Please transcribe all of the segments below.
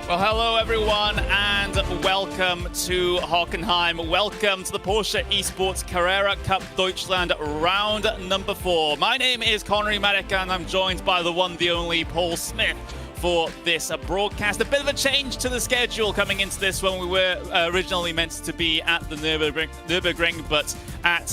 Well, hello everyone, and welcome to Hockenheim. Welcome to the Porsche Esports Carrera Cup Deutschland round number 4. My name is Connery Maddock, and I'm joined by the one, the only Paul Smith for this broadcast. A bit of a change to the schedule coming into this one. We were originally meant to be at the Nürburgring, but at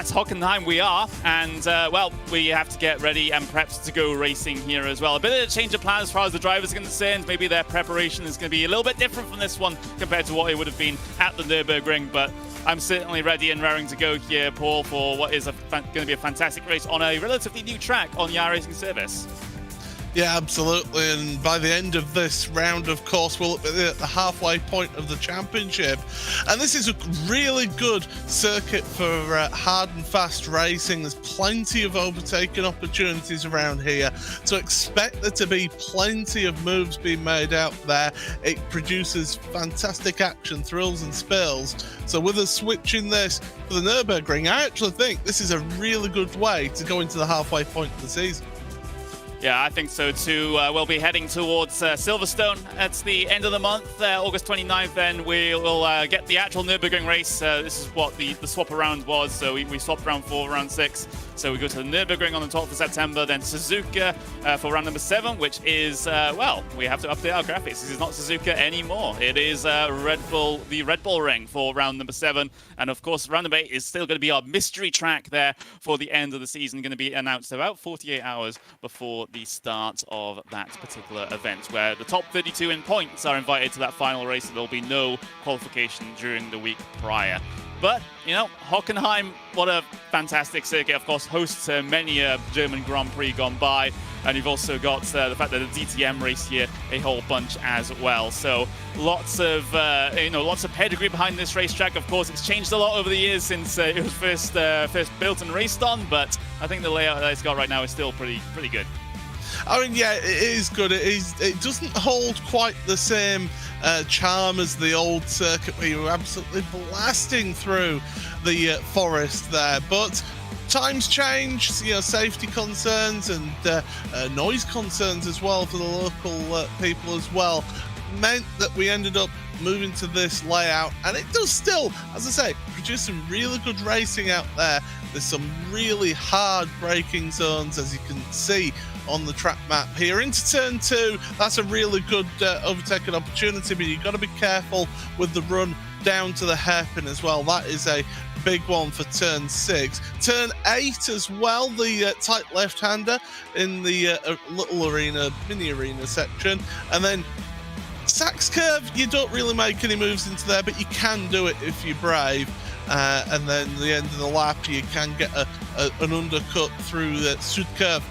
Hockenheim we are, and well, we have to get ready and prepped to go racing here as well. A bit of a change of plans as far as the drivers are concerned. Maybe their preparation is going to be a little bit different from this one compared to what it would have been at the Nürburgring, but I'm certainly ready and raring to go here, Paul, for what is going to be a fantastic race on a relatively new track on the iRacing service. Yeah, absolutely. And by the end of this round, of course, we'll be at the halfway point of the championship. And this is a really good circuit for hard and fast racing. There's plenty of overtaking opportunities around here. So expect there to be plenty of moves being made out there. It produces fantastic action, thrills and spills. So with us switching this for the Nürburgring, I actually think this is a really good way to go into the halfway point of the season. Yeah, I think so too. We'll be heading towards Silverstone at the end of the month, August 29th, then we'll get the actual Nürburgring race. This is what the swap around was, so we swapped round 4, round 6. So we go to the Nürburgring on the 12th of September, then Suzuka for round number 7, which is, well, we have to update our graphics. This is not Suzuka anymore. It is the Red Bull Ring for round number 7. And of course, round number 8 is still going to be our mystery track there for the end of the season, going to be announced about 48 hours before the start of that particular event, where the top 32 in points are invited to that final race. There'll be no qualification during the week prior. But, you know, Hockenheim, what a fantastic circuit. Of course, hosts many a German Grand Prix gone by. And you've also got the fact that the DTM race here, a whole bunch as well. So lots of, lots of pedigree behind this racetrack. Of course, it's changed a lot over the years since it was first built and raced on. But I think the layout that it's got right now is still pretty good. I mean, yeah, it is good. It doesn't hold quite the same charm as the old circuit where you were absolutely blasting through the forest there. But times change, you know, safety concerns and noise concerns as well for the local people as well, meant that we ended up moving to this layout, and it does still, as I say, produce some really good racing out there. There's some really hard braking zones, as you can see on the track map here. Into turn 2, that's a really good overtaking opportunity, but you've got to be careful with the run down to the hairpin as well. That is a big one for turn 6. Turn 8 as well, the tight left-hander in the little arena, mini arena section. And then Sachs curve, you don't really make any moves into there, but you can do it if you're brave. And then the end of the lap, you can get an undercut through the Sud curve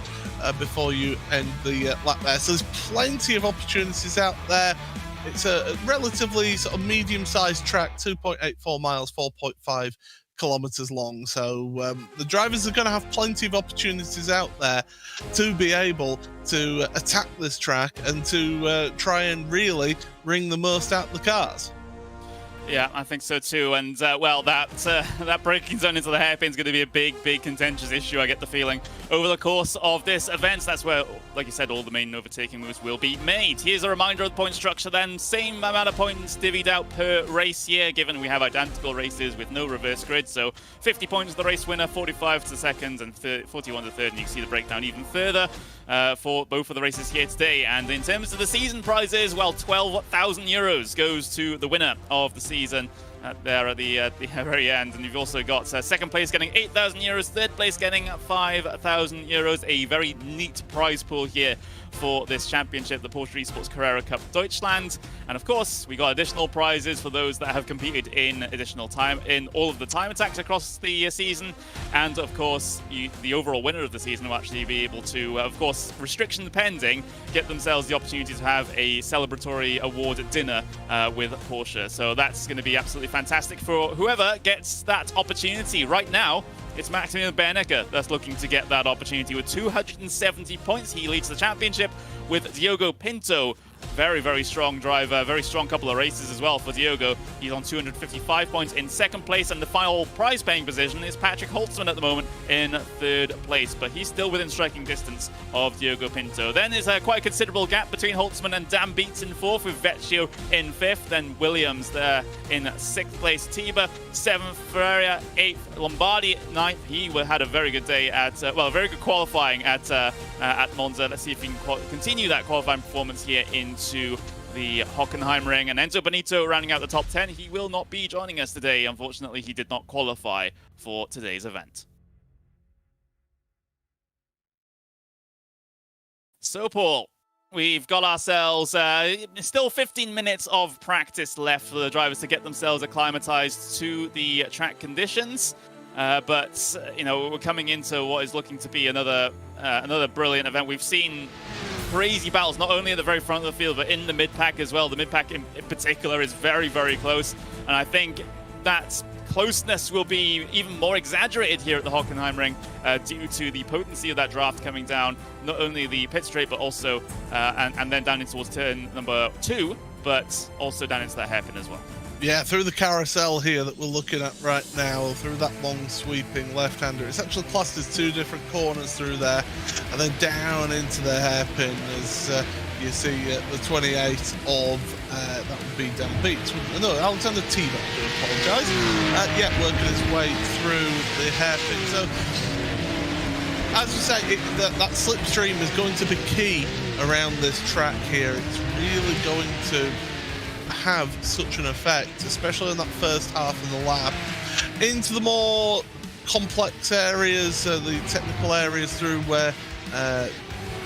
before you end the lap there. So there's plenty of opportunities out there. It's a relatively sort of medium-sized track, 2.84 miles, 4.5 kilometers long. So the drivers are going to have plenty of opportunities out there to be able to attack this track and to try and really wring the most out of the cars. Yeah, I think so too. And well, that braking zone into the hairpin is going to be a big contentious issue, I get the feeling, over the course of this event. That's where, like you said, all the main overtaking moves will be made. Here's a reminder of the point structure then. Same amount of points divvied out per race here, given we have identical races with no reverse grid. So 50 points to the race winner, 45 to the second, and 41 to the third. And you can see the breakdown even further for both of the races here today. And in terms of the season prizes, well, 12,000 euros goes to the winner of the season there at the very end. And you've also got second place getting 8,000 euros, third place getting 5,000 euros. A very neat prize pool here for this championship, the Porsche Esports Carrera Cup Deutschland. And of course, we got additional prizes for those that have competed in additional time in all of the time attacks across the season. And of course, the overall winner of the season will actually be able to, of course, restriction pending, get themselves the opportunity to have a celebratory award dinner with Porsche. So that's going to be absolutely fantastic for whoever gets that opportunity. Right now, it's Maximilian Bernecker that's looking to get that opportunity with 270 points. He leads the championship with Diogo Pinto Very, very strong driver, very strong couple of races as well for Diogo. He's on 255 points in second place, and the final prize-paying position is Patrick Holtzman at the moment in third place, but he's still within striking distance of Diogo Pinto. Then there's quite a considerable gap between Holtzman and Dan Beats in fourth, with Vecchio in fifth, then Williams there in sixth place, Tiba seventh, Ferreira eighth, Lombardi ninth. He had a very good day at, well, a very good qualifying at Monza. Let's see if he can continue that qualifying performance here into the Hockenheimring. And Enzo Benito rounding out the top 10. He will not be joining us today. Unfortunately, he did not qualify for today's event. So, Paul, we've got ourselves still 15 minutes of practice left for the drivers to get themselves acclimatized to the track conditions. But you know, we're coming into what is looking to be another brilliant event. We've seen crazy battles, not only at the very front of the field, but in the mid-pack as well. The mid-pack in particular is very, very close. And I think that closeness will be even more exaggerated here at the Hockenheimring due to the potency of that draft coming down, not only the pit straight, but also, and then down in towards turn number 2, but also down into that hairpin as well. Yeah, through the carousel here that we're looking at right now, through that long sweeping left-hander. It's actually classed as 2 different corners through there, and then down into the hairpin as you see the 28 of, that would be Dan Beats. No, Alexander Tiba, I do apologise. Yeah, working his way through the hairpin. So, as we say, that slipstream is going to be key around this track here. It's really going to have such an effect, especially in that first half of the lap. Into the more complex areas, the technical areas through where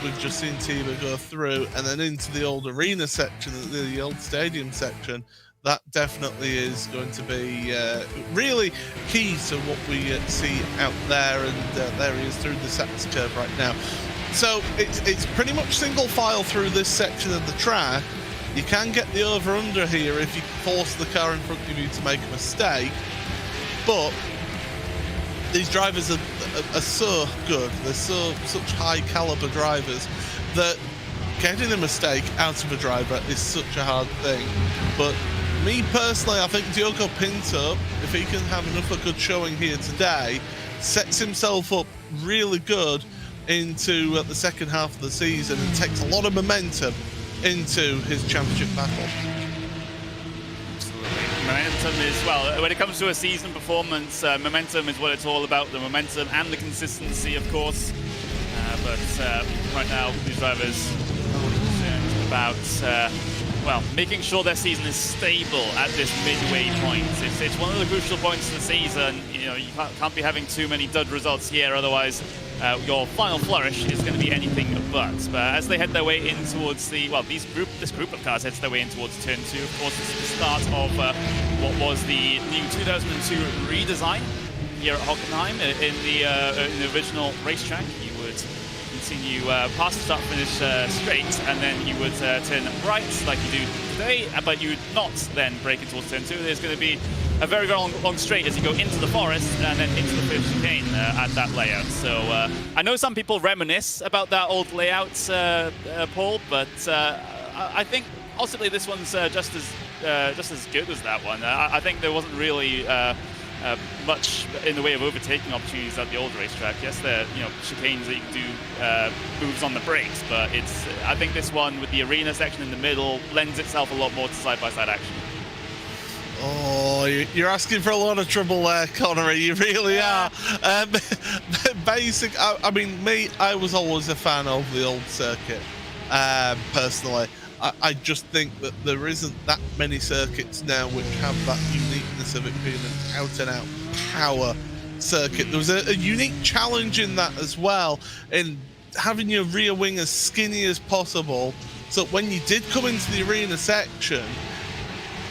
we've just seen Tiba go through, and then into the old arena section, the old stadium section. That definitely is going to be really key to what we see out there, and there he is through the Sachs curve right now. So it's pretty much single file through this section of the track. You can get the over-under here if you force the car in front of you to make a mistake, but these drivers are so good. They're such high-caliber drivers that getting a mistake out of a driver is such a hard thing. But me personally, I think Diogo Pinto, if he can have enough of a good showing here today, sets himself up really good into the second half of the season and takes a lot of momentum into his championship battle. Absolutely. Momentum is, well, when it comes to a season performance, momentum is what it's all about. The momentum and the consistency, of course. But right now, these drivers are really concerned about, well, making sure their season is stable at this midway point. It's one of the crucial points of the season. You know, you can't be having too many dud results here, otherwise your final flourish is going to be anything but. But as they head their way in towards the, well, this group of cars heads their way in towards turn 2. Of course, this is the start of what was the new 2002 redesign here at Hockenheim in the original racetrack. You would continue past the start-finish straight, and then you would turn right like you do today, but you would not then break it towards turn 2. There's going to be a very, very long straight as you go into the forest and then into the first chicane at that layout. So I know some people reminisce about that old layout, Paul, but I think possibly this one's just as good as that one. I think there wasn't really much in the way of overtaking opportunities at the old racetrack. Yes, there are, you know, chicanes that you can do moves on the brakes, but I think this one with the arena section in the middle lends itself a lot more to side-by-side action. Oh, you're asking for a lot of trouble there, Connery. You really are. I mean, I was always a fan of the old circuit, personally. I just think that there isn't that many circuits now which have that uniqueness of it being an out-and-out power circuit. There was a unique challenge in that as well, in having your rear wing as skinny as possible, so when you did come into the arena section,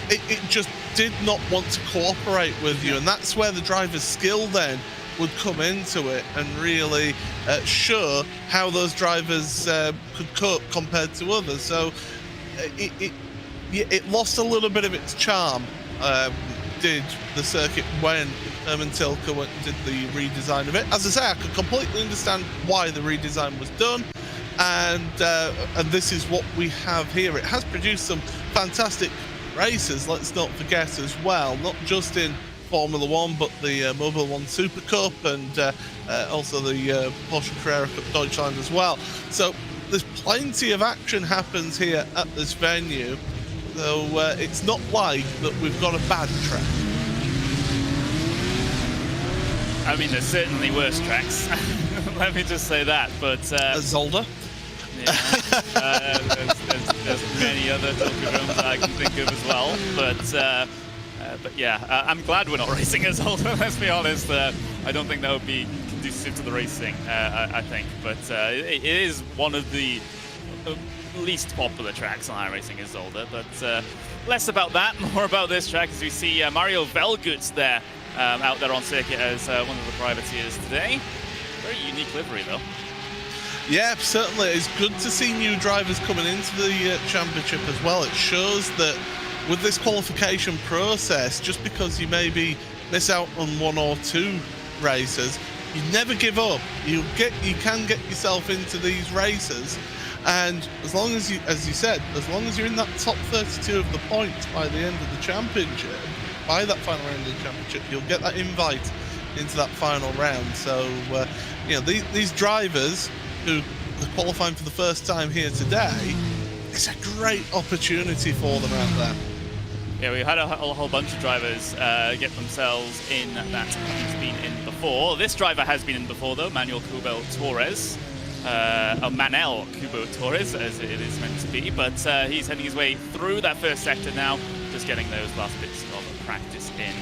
it just did not want to cooperate with you, and that's where the driver's skill then would come into it and really show how those drivers could cope compared to others. So it lost a little bit of its charm, did the circuit when Herman Tilke did the redesign of it. As I say, I could completely understand why the redesign was done. and this is what we have here. It has produced some fantastic races, let's not forget as well, not just in Formula 1, but the Mobile 1 Super Cup and also the Porsche Carrera Cup Deutschland as well. So there's plenty of action happens here at this venue, though it's not like that we've got a bad track. I mean, there's certainly worse tracks. Let me just say that, but... Zolder? Yeah, there's many other Autodromes I can think of as well, but yeah, I'm glad we're not racing as Zolder, let's be honest. I don't think that would be conducive to the racing, I think, but it is one of the least popular tracks on iRacing is Zolder, but less about that, more about this track as we see Mario Velguts there, out there on circuit as one of the privateers today. Very unique livery though. Yeah, certainly. It's good to see new drivers coming into the championship as well. It shows that with this qualification process, just because you maybe miss out on 1 or 2 races, you never give up. You can get yourself into these races, and as long as as you said, as long as you're in that top 32 of the points by the end of the championship, by that final round of the championship, you'll get that invite into that final round. So, you know, these drivers who are qualifying for the first time here today, it's a great opportunity for them out there. Yeah, we had a whole bunch of drivers get themselves in that he's been in before. This driver has been in before though, Manuel Kubo Torres. Manel Kubo Torres, as it is meant to be, but he's heading his way through that first sector now, just getting those last bits of practice in.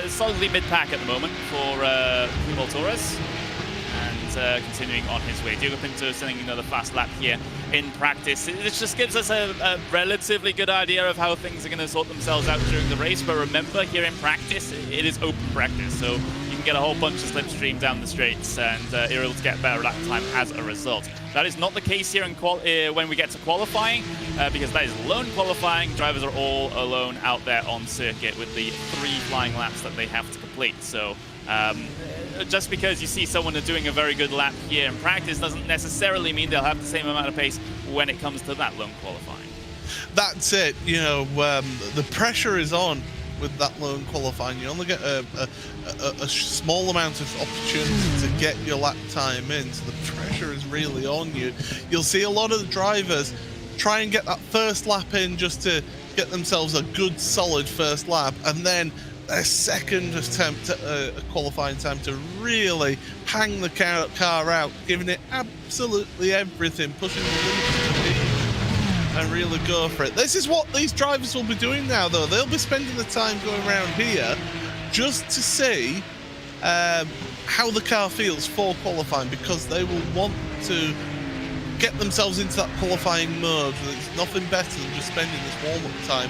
Solidly mid-pack at the moment for Kubo Torres. And continuing on his way. Diogo Pinto sending another fast lap here in practice. It just gives us a relatively good idea of how things are going to sort themselves out during the race. But remember, here in practice, it is open practice. So you can get a whole bunch of slipstream down the straights and you're able to get better lap time as a result. That is not the case here in when we get to qualifying, because that is lone qualifying. Drivers are all alone out there on circuit with the 3 flying laps that they have to complete. So just because you see someone doing a very good lap here in practice doesn't necessarily mean they'll have the same amount of pace when it comes to that lone qualifying. That's it. You know, the pressure is on with that lone qualifying. You only get a small amount of opportunity to get your lap time in, so the pressure is really on you. You'll see a lot of the drivers try and get that first lap in just to get themselves a good solid first lap, and then a second attempt at a qualifying time to really hang the car out, giving it absolutely everything, pushing the limits of speed and really go for it. This is what these drivers will be doing now, though. They'll be spending the time going around here just to see how the car feels for qualifying, because they will want to get themselves into that qualifying mode. There's nothing better than just spending this warm-up time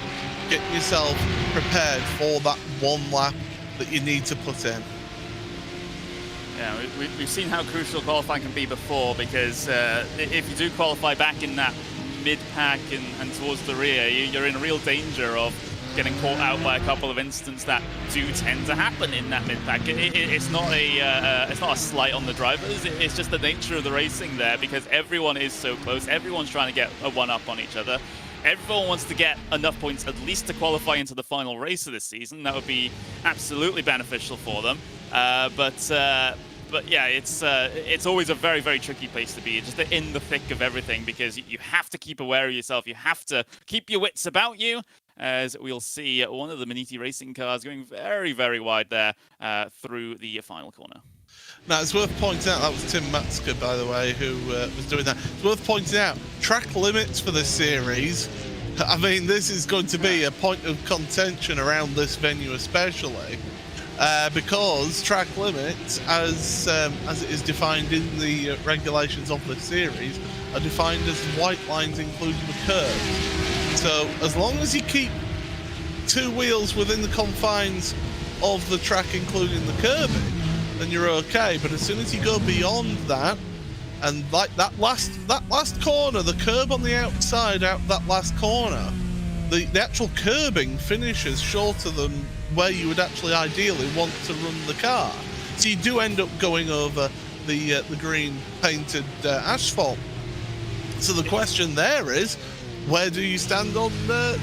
getting yourself prepared for that 1 lap that you need to put in. Yeah, we've seen how crucial qualifying can be before, because if you do qualify back in that mid-pack and towards the rear, you're in real danger of getting caught out by a couple of incidents that do tend to happen in that mid-pack. It's not a slight on the drivers, it's just the nature of the racing there, because everyone is so close, everyone's trying to get a 1-up on each other. Everyone wants to get enough points at least to qualify into the final race of this season. That would be absolutely beneficial for them. But yeah, it's always a very, very tricky place to be, just in the thick of everything, because you have to keep aware of yourself. You have to keep your wits about you, as we'll see one of the Maniti racing cars going very, very wide there through the final corner. Now, it's worth pointing out, that was Tim Matska, by the way, who was doing that. It's worth pointing out, track limits for this series. I mean, this is going to be a point of contention around this venue especially, because track limits, as it is defined in the regulations of the series, are defined as white lines including the curve. So, as long as you keep 2 wheels within the confines of the track including the curbing, then you're okay. But as soon as you go beyond that, and like that last corner, the curb on the outside out that last corner, the actual curbing finishes shorter than where you would actually ideally want to run the car. So you do end up going over the green painted asphalt So the question there is, where do you stand on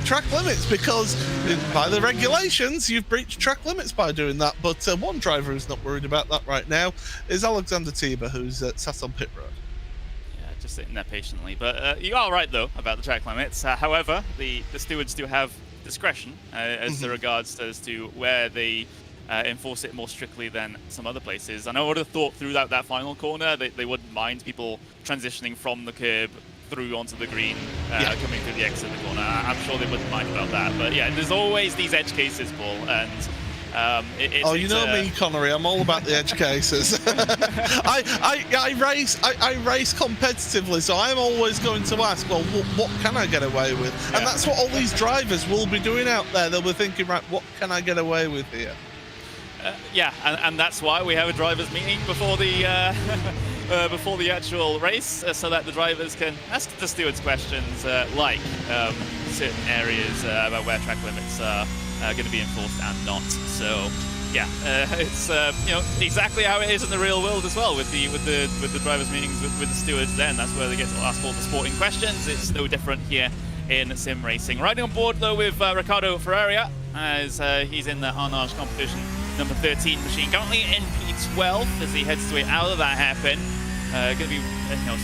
track limits? Because by the regulations, you've breached track limits by doing that. But one driver who's not worried about that right now is Alexander Tiber, who's sat on pit road. Yeah, just sitting there patiently. But you are right, though, about the track limits. However, the stewards do have discretion as to regards as to where they enforce it more strictly than some other places. And I would have thought through that final corner, they wouldn't mind people transitioning from the curb through onto the green, coming through the exit of the corner. I'm sure they wouldn't mind about that. But yeah, there's always these edge cases, Paul, and you know me, Connery. I'm all about the edge cases. I race competitively, so I'm always going to ask, well, what can I get away with? And that's what all these drivers will be doing out there. They'll be thinking, right, what can I get away with here? And that's why we have a drivers' meeting before the before the actual race, so that the drivers can ask the stewards questions like certain areas about where track limits are going to be enforced and not. So yeah, it's exactly how it is in the real world as well with the drivers' meetings with the stewards. Then that's where they get to ask all the sporting questions. It's no different here in sim racing. Riding on board though with Riccardo Ferreira as he's in the Harnage competition number 13 machine, currently in P12 as he heads his way out of that hairpin. Going to be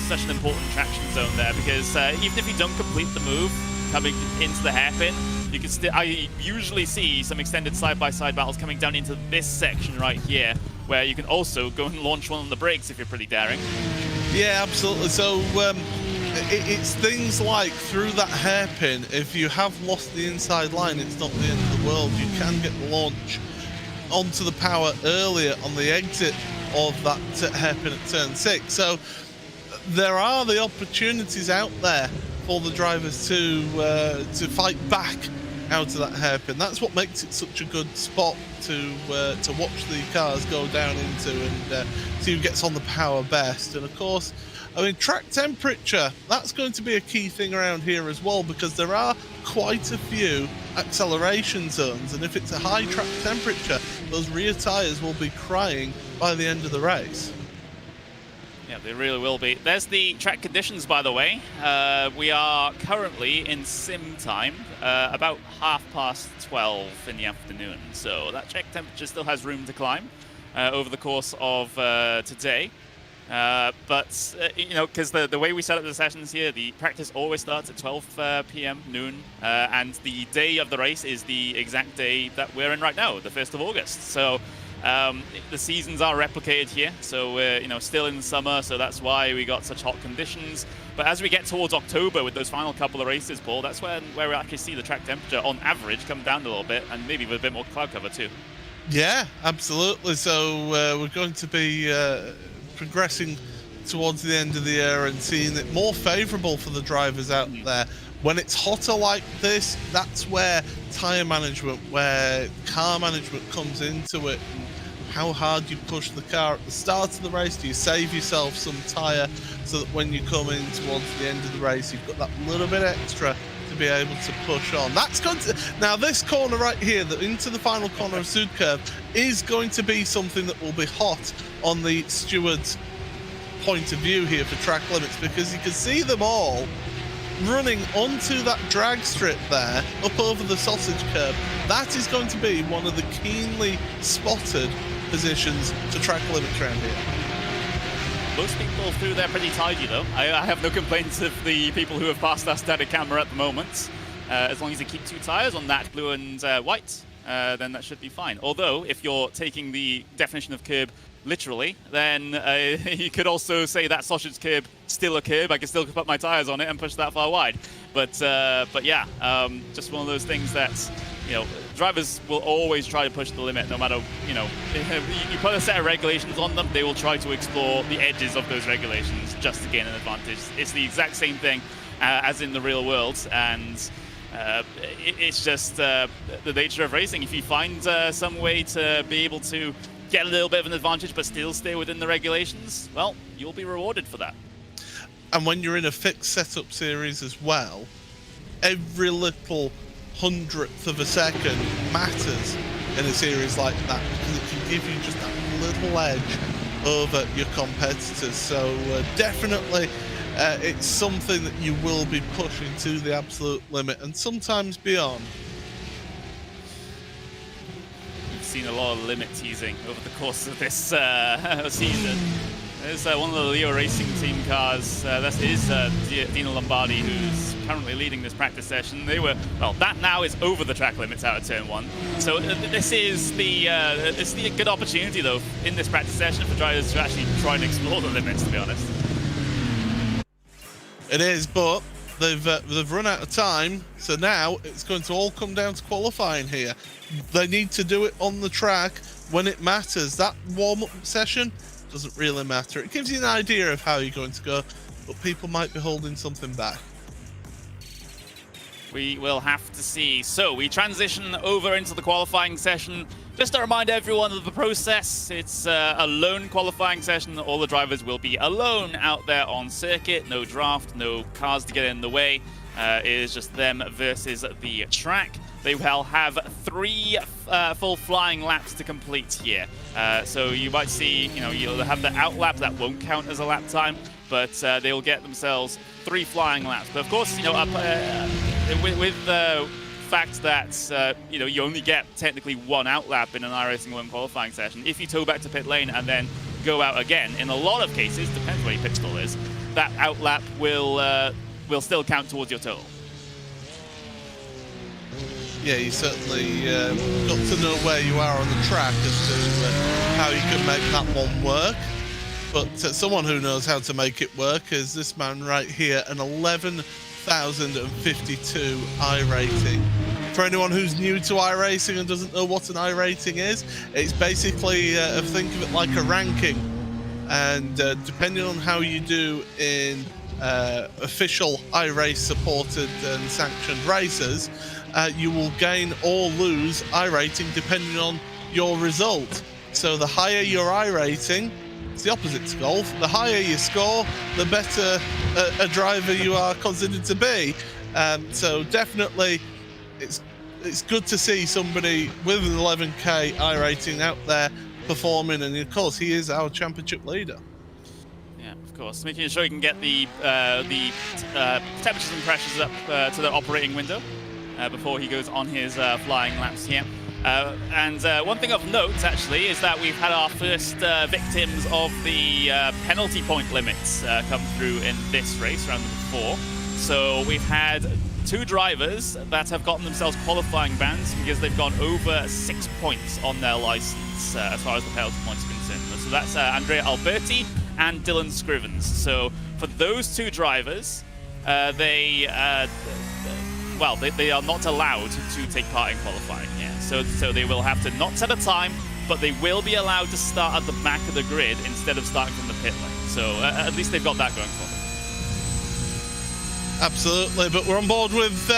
such an important traction zone there, because even if you don't complete the move coming into the hairpin, you can still. I usually see some extended side-by-side battles coming down into this section right here, where you can also go and launch one on the brakes if you're pretty daring. Yeah, absolutely. So it's things like through that hairpin, if you have lost the inside line, it's not the end of the world. You can get the launch onto the power earlier on the exit of that hairpin at turn 6. So there are the opportunities out there for the drivers to fight back out of that hairpin. That's what makes it such a good spot to watch the cars go down into and see who gets on the power best. And of course, I mean, track temperature, that's going to be a key thing around here as well, because there are quite a few acceleration zones, and if it's a high track temperature, those rear tyres will be crying by the end of the race. Yeah, they really will be. There's the track conditions, by the way. We are currently in sim time, about 12:30 in the afternoon, so that track temperature still has room to climb over the course of today. But because the way we set up the sessions here, the practice always starts at 12 p.m. noon, and the day of the race is the exact day that we're in right now, the 1st of August. So the seasons are replicated here. So we're still in the summer, so that's why we got such hot conditions. But as we get towards October with those final couple of races, Paul, that's where we actually see the track temperature on average come down a little bit, and maybe with a bit more cloud cover too. Yeah, absolutely. So we're going to be progressing towards the end of the year and seeing it more favourable for the drivers out there. When it's hotter like this, that's where tyre management, where car management comes into it, and how hard you push the car at the start of the race. Do you save yourself some tyre so that when you come in towards the end of the race, you've got that little bit extra to be able to push on. That's going to, now this corner right here, into the final corner of Sud Curve, is going to be something that will be hot on the steward's point of view here for track limits, because you can see them all running onto that drag strip there up over the sausage curb. That is going to be one of the keenly spotted positions to track limits around here. Most people through there pretty tidy though. I have no complaints of the people who have passed our static camera at the moment. As long as you keep 2 tyres on that blue and white, then that should be fine. Although, if you're taking the definition of curb literally, then you could also say that sausage curb still a curb. I can still put my tyres on it and push that far wide. But yeah, just one of those things that drivers will always try to push the limit, no matter you put a set of regulations on them, they will try to explore the edges of those regulations just to gain an advantage. It's the exact same thing as in the real world, and it's just the nature of racing. If you find some way to be able to get a little bit of an advantage but still stay within the regulations, well, you'll be rewarded for that. And when you're in a fixed setup series as well, every little 100th of a second matters in a series like that, because it can give you just that little edge over your competitors. So definitely it's something that you will be pushing to the absolute limit and sometimes beyond. We've seen a lot of limit teasing over the course of this season. There's one of the Leo Racing team cars. That is Dino Lombardi, who's currently leading this practice session. They were, well, that now is over the track limits out of turn 1. So this is the good opportunity, though, in this practice session for drivers to actually try and explore the limits, to be honest. It is, but they've run out of time, so now it's going to all come down to qualifying here. They need to do it on the track when it matters. That warm-up session doesn't really matter. It gives you an idea of how you're going to go, but people might be holding something back. We will have to see. So we transition over into the qualifying session. Just to remind everyone of the process, it's a lone qualifying session. All the drivers will be alone out there on circuit. No draft, no cars to get in the way. It is just them versus the track. They will have 3 full flying laps to complete here. So you might see, you'll have the out lap that won't count as a lap time, but they will get themselves 3 flying laps. But of course, with the fact that you only get technically 1 out lap in an iRacing 1 qualifying session, if you tow back to pit lane and then go out again, in a lot of cases, depends where your pit stall is, that out lap will still count towards your total. Yeah, you certainly got to know where you are on the track as to how you can make that one work. But someone who knows how to make it work is this man right here, an 11,052 iRating. For anyone who's new to iRacing and doesn't know what an iRating is, it's basically, think of it like a ranking. And depending on how you do in official iRace supported and sanctioned races, you will gain or lose iRating depending on your result. So the higher your iRating, it's the opposite to golf. The higher you score, the better a driver you are considered to be. So definitely, it's good to see somebody with an 11k iRating out there performing, and of course he is our championship leader. Yeah, of course, making sure you can get the temperatures and pressures up to the operating window before he goes on his flying laps here. And one thing of note, actually, is that we've had our first victims of the penalty point limits come through in this race, round number 4. So we've had 2 drivers that have gotten themselves qualifying bans because they've gone over 6 points on their license as far as the penalty points are concerned. So that's Andrea Alberti and Dylan Scrivens. So for those 2 drivers, they are not allowed to take part in qualifying. Yeah, so they will have to not set a time, but they will be allowed to start at the back of the grid instead of starting from the pit lane. So at least they've got that going for them. Absolutely, but we're on board with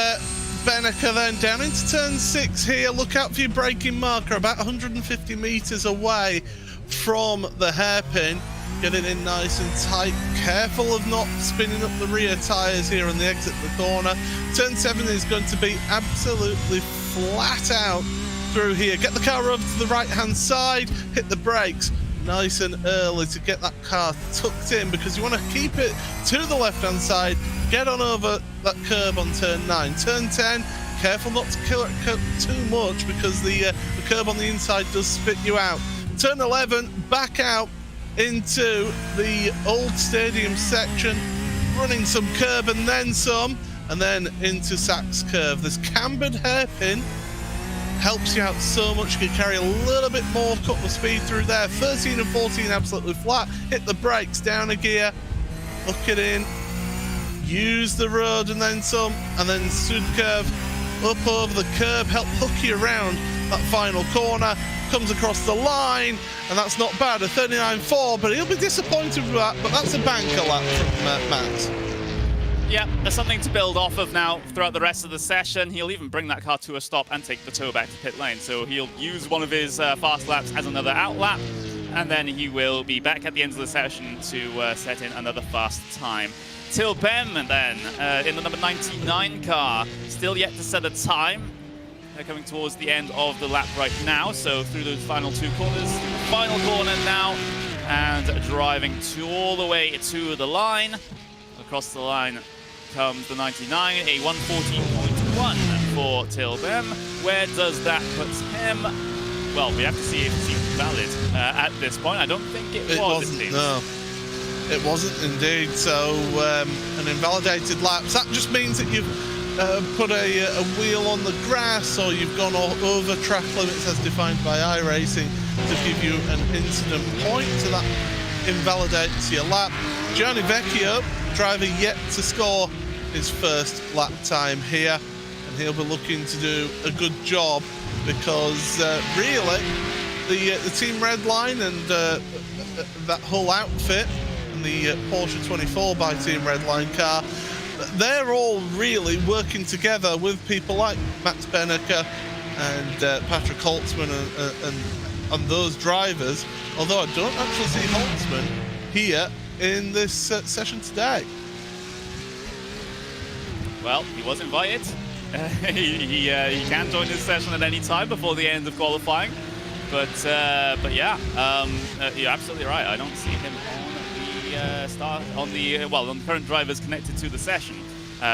Benneker then down into turn 6 here. Look out for your braking marker, about 150 meters away from the hairpin. Getting in nice and tight, careful of not spinning up the rear tyres here on the exit of the corner. Turn 7 is going to be absolutely flat out through here. Get the car over to the right hand side, hit the brakes nice and early to get that car tucked in, because you want to keep it to the left hand side. Get on over that curb on turn 9. Turn 10, careful not to kill it too much, because the curb on the inside does spit you out. Turn 11, back out into the old stadium section, running some curb and then some, and then into Sachs curve. This cambered hairpin helps you out so much. You can carry a little bit more cut the speed through there. 13 and 14 absolutely flat. Hit the brakes, down a gear, hook it in, use the road and then some, and then through the curve, up over the curb, help hook you around that final corner. Comes across the line, and that's not bad, a 39.4, but he'll be disappointed with that, but that's a banker lap from Matt. Yeah, there's something to build off of now throughout the rest of the session. He'll even bring that car to a stop and take the tow back to pit lane. So he'll use one of his fast laps as another out lap, and then he will be back at the end of the session to set in another fast time. Till Bem, and then in the number 99 car, still yet to set a time. They're coming towards the end of the lap right now, so through those final 2 corners, final corner now, and driving all the way to the line. across the line comes the 99, a 114.1 for Tilbem. Where does that put him? Well, we have to see if it's valid at this point. I don't think it was. No, it wasn't indeed. So an invalidated lap. So that just means that you've put a wheel on the grass, or you've gone over track limits as defined by iRacing to give you an incident point. So that invalidates your lap. Gianni Vecchio, driver yet to score his first lap time here, and he'll be looking to do a good job, because really the Team Redline and that whole outfit and the Porsche 24 by Team Redline car, they're all really working together with people like Max Benneker and Patrick Holtzman and those drivers, although I don't actually see Holtzman here in this session today. Well, he was invited. He can join this session at any time before the end of qualifying, but yeah, you're absolutely right. I don't see him on the current drivers connected to the session,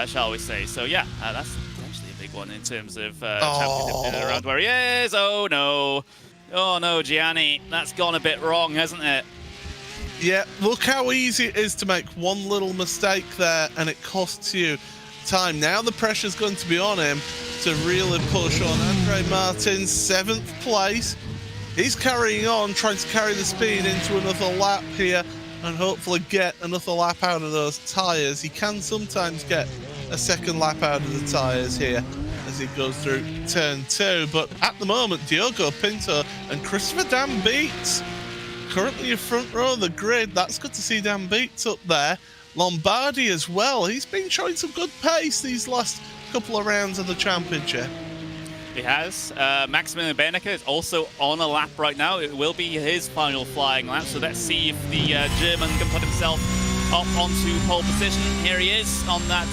shall we say? So yeah, that's potentially a big one in terms of championship around where he is. Oh no, Gianni, that's gone a bit wrong, hasn't it? Yeah, look how easy it is to make one little mistake there, and it costs you time. Now the pressure's going to be on him to really push on. Andre Martin's 7th place. He's carrying on, trying to carry the speed into another lap here and hopefully get another lap out of those tyres. He can sometimes get a second lap out of the tyres here as he goes through turn 2. But at the moment, Diogo Pinto and Christopher Dan Beats currently in front row of the grid. That's good to see Dan Beats up there. Lombardi as well. He's been showing some good pace these last couple of rounds of the championship. He has. Maximilian Benneker is also on a lap right now. It will be his final flying lap, so let's see if the German can put himself up onto pole position. Here he is on that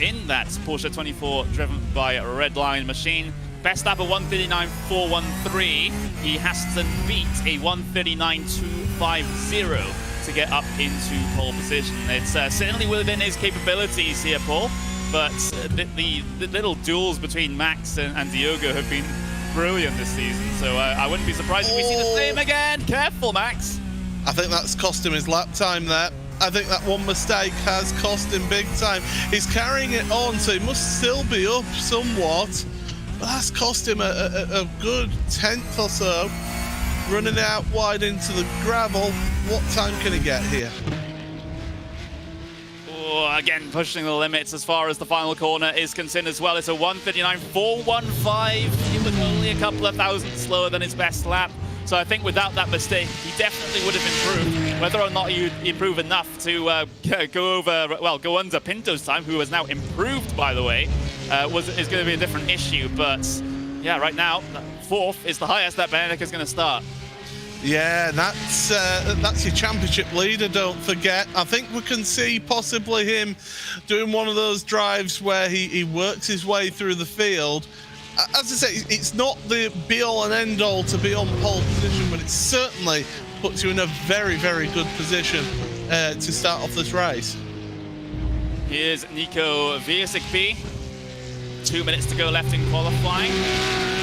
in that Porsche 24 driven by a Redline machine. Best lap of 1:39.413. He has to beat a 1:39.250 to get up into pole position. It's certainly within his capabilities here, Paul, but the little duels between Max and Diogo have been brilliant this season, so I wouldn't be surprised if we see the same again. Careful, Max. I think that's cost him his lap time there. I think that one mistake has cost him big time. He's carrying it on, so he must still be up somewhat, but that's cost him a good 10th or so. Running out wide into the gravel. What time can he get here? Oh, again, pushing the limits as far as the final corner is concerned as well. It's a 1:39.415. He was only a couple of thousandths slower than his best lap. So I think without that mistake, he definitely would have improved. Whether or not he improve enough to go under Pinto's time, who has now improved, by the way, is going to be a different issue. But yeah, right now, 4th is the highest that Benneker is going to start. Yeah, that's your championship leader, don't forget. I think we can see possibly him doing one of those drives where he works his way through the field. As I say, it's not the be-all and end-all to be on pole position, but it certainly puts you in a very, very good position to start off this race. Here's Nico Viersikpi. 2 minutes to go left in qualifying.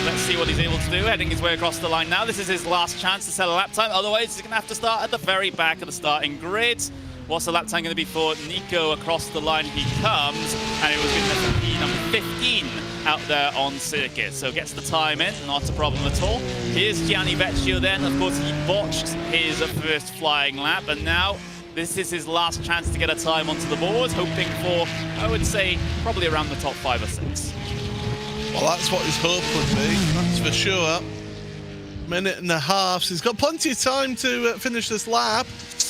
Let's see what he's able to do, heading his way across the line now. This is his last chance to set a lap time, otherwise he's going to have to start at the very back of the starting grid. What's the lap time going to be for Nico? Across the line he comes, and it was going to be number 15 out there on circuit. So gets the time in, not a problem at all. Here's Gianni Vecchio then. Of course, he botched his first flying lap, and now this is his last chance to get a time onto the board, hoping for, I would say, probably around the top 5 or 6. Well, that's what his hope would be, that's for sure. Minute and a half, so he's got plenty of time to finish this lap,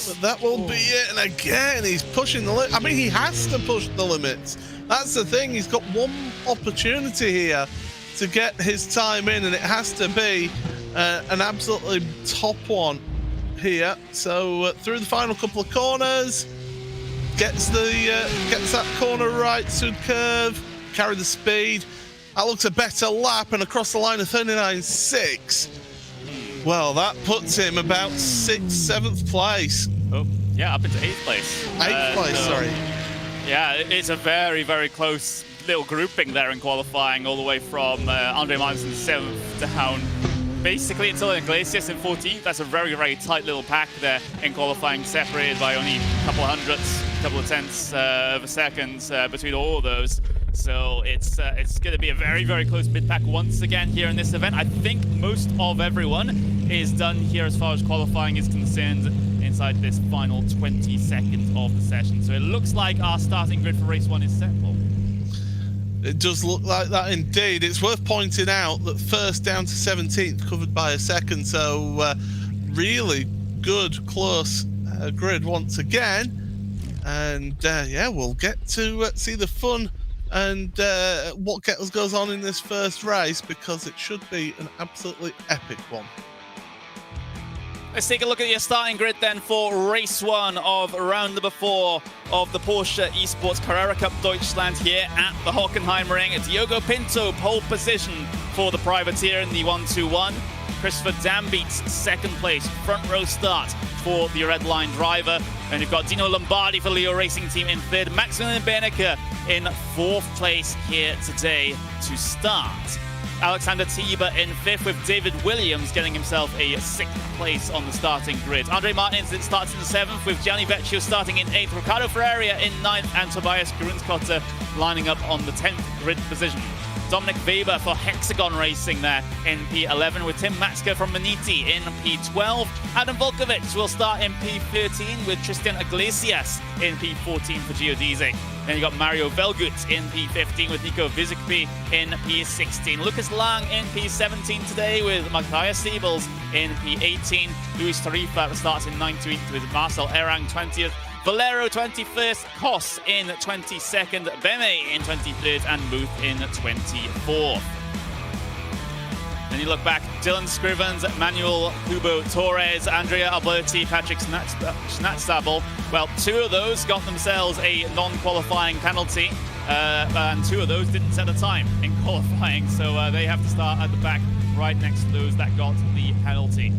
but that will be it. And again, he's pushing the limit. I mean, he has to push the limits. That's the thing, he's got one opportunity here to get his time in, and it has to be an absolutely top one here. So through the final couple of corners, gets that corner right to curve, carry the speed. That looks a better lap, and across the line of 39.6. Well, that puts him about 6th, 7th place. Oh, yeah, up into 8th place. 8th place, sorry. Yeah, it's a very, very close little grouping there in qualifying, all the way from Andre Martins in 7th down basically until Iglesias in 14th. That's a very, very tight little pack there in qualifying, separated by only a couple of hundredths, a couple of tenths of a second between all of those. So it's going to be a very, very close mid-pack once again here in this event. I think most of everyone is done here as far as qualifying is concerned inside this final 20 seconds of the session. So it looks like our starting grid for race 1 is set. It does look like that indeed. It's worth pointing out that first down to 17th covered by a second, so really good, close grid once again. And yeah, we'll get to see the fun and what goes on in this first race, because it should be an absolutely epic one. Let's take a look at your starting grid then for race 1 of round number 4 of the Porsche Esports Carrera Cup Deutschland here at the Hockenheimring. Diogo Pinto, pole position for the privateer in the 1-2-1. Christopher Dambeats, second place, front row start for the red line driver. And you've got Dino Lombardi for Leo Racing Team in 3rd. Maximilian Benecke in 4th place here today to start. Alexander Tiber in 5th, with David Williams getting himself a 6th place on the starting grid. Andre Martins starts in 7th, with Gianni Vecchio starting in 8th, Ricardo Ferreira in 9th, and Tobias Grunskotter lining up on the 10th grid position. Dominic Weber for Hexagon Racing there in P11, with Tim Matska from Maniti in P12. Adam Volkovic will start in P13, with Tristan Iglesias in P14 for Geodesic. Then you got Mario Velgut in P15, with Nico Vizikpi in P16. Lucas Lang in P17 today, with Matthias Siebels in P18. Luis Tarifa starts in 19th, with Marcel Erang 20th. Valero 21st, Kos in 22nd, Beme in 23rd, and Booth in 24th. Then you look back, Dylan Scrivens, Manuel Hugo Torres, Andrea Alberti, Patrick Schnatzstabel. Well, 2 of those got themselves a non-qualifying penalty, and 2 of those didn't set a time in qualifying, so they have to start at the back right next to those that got the penalty.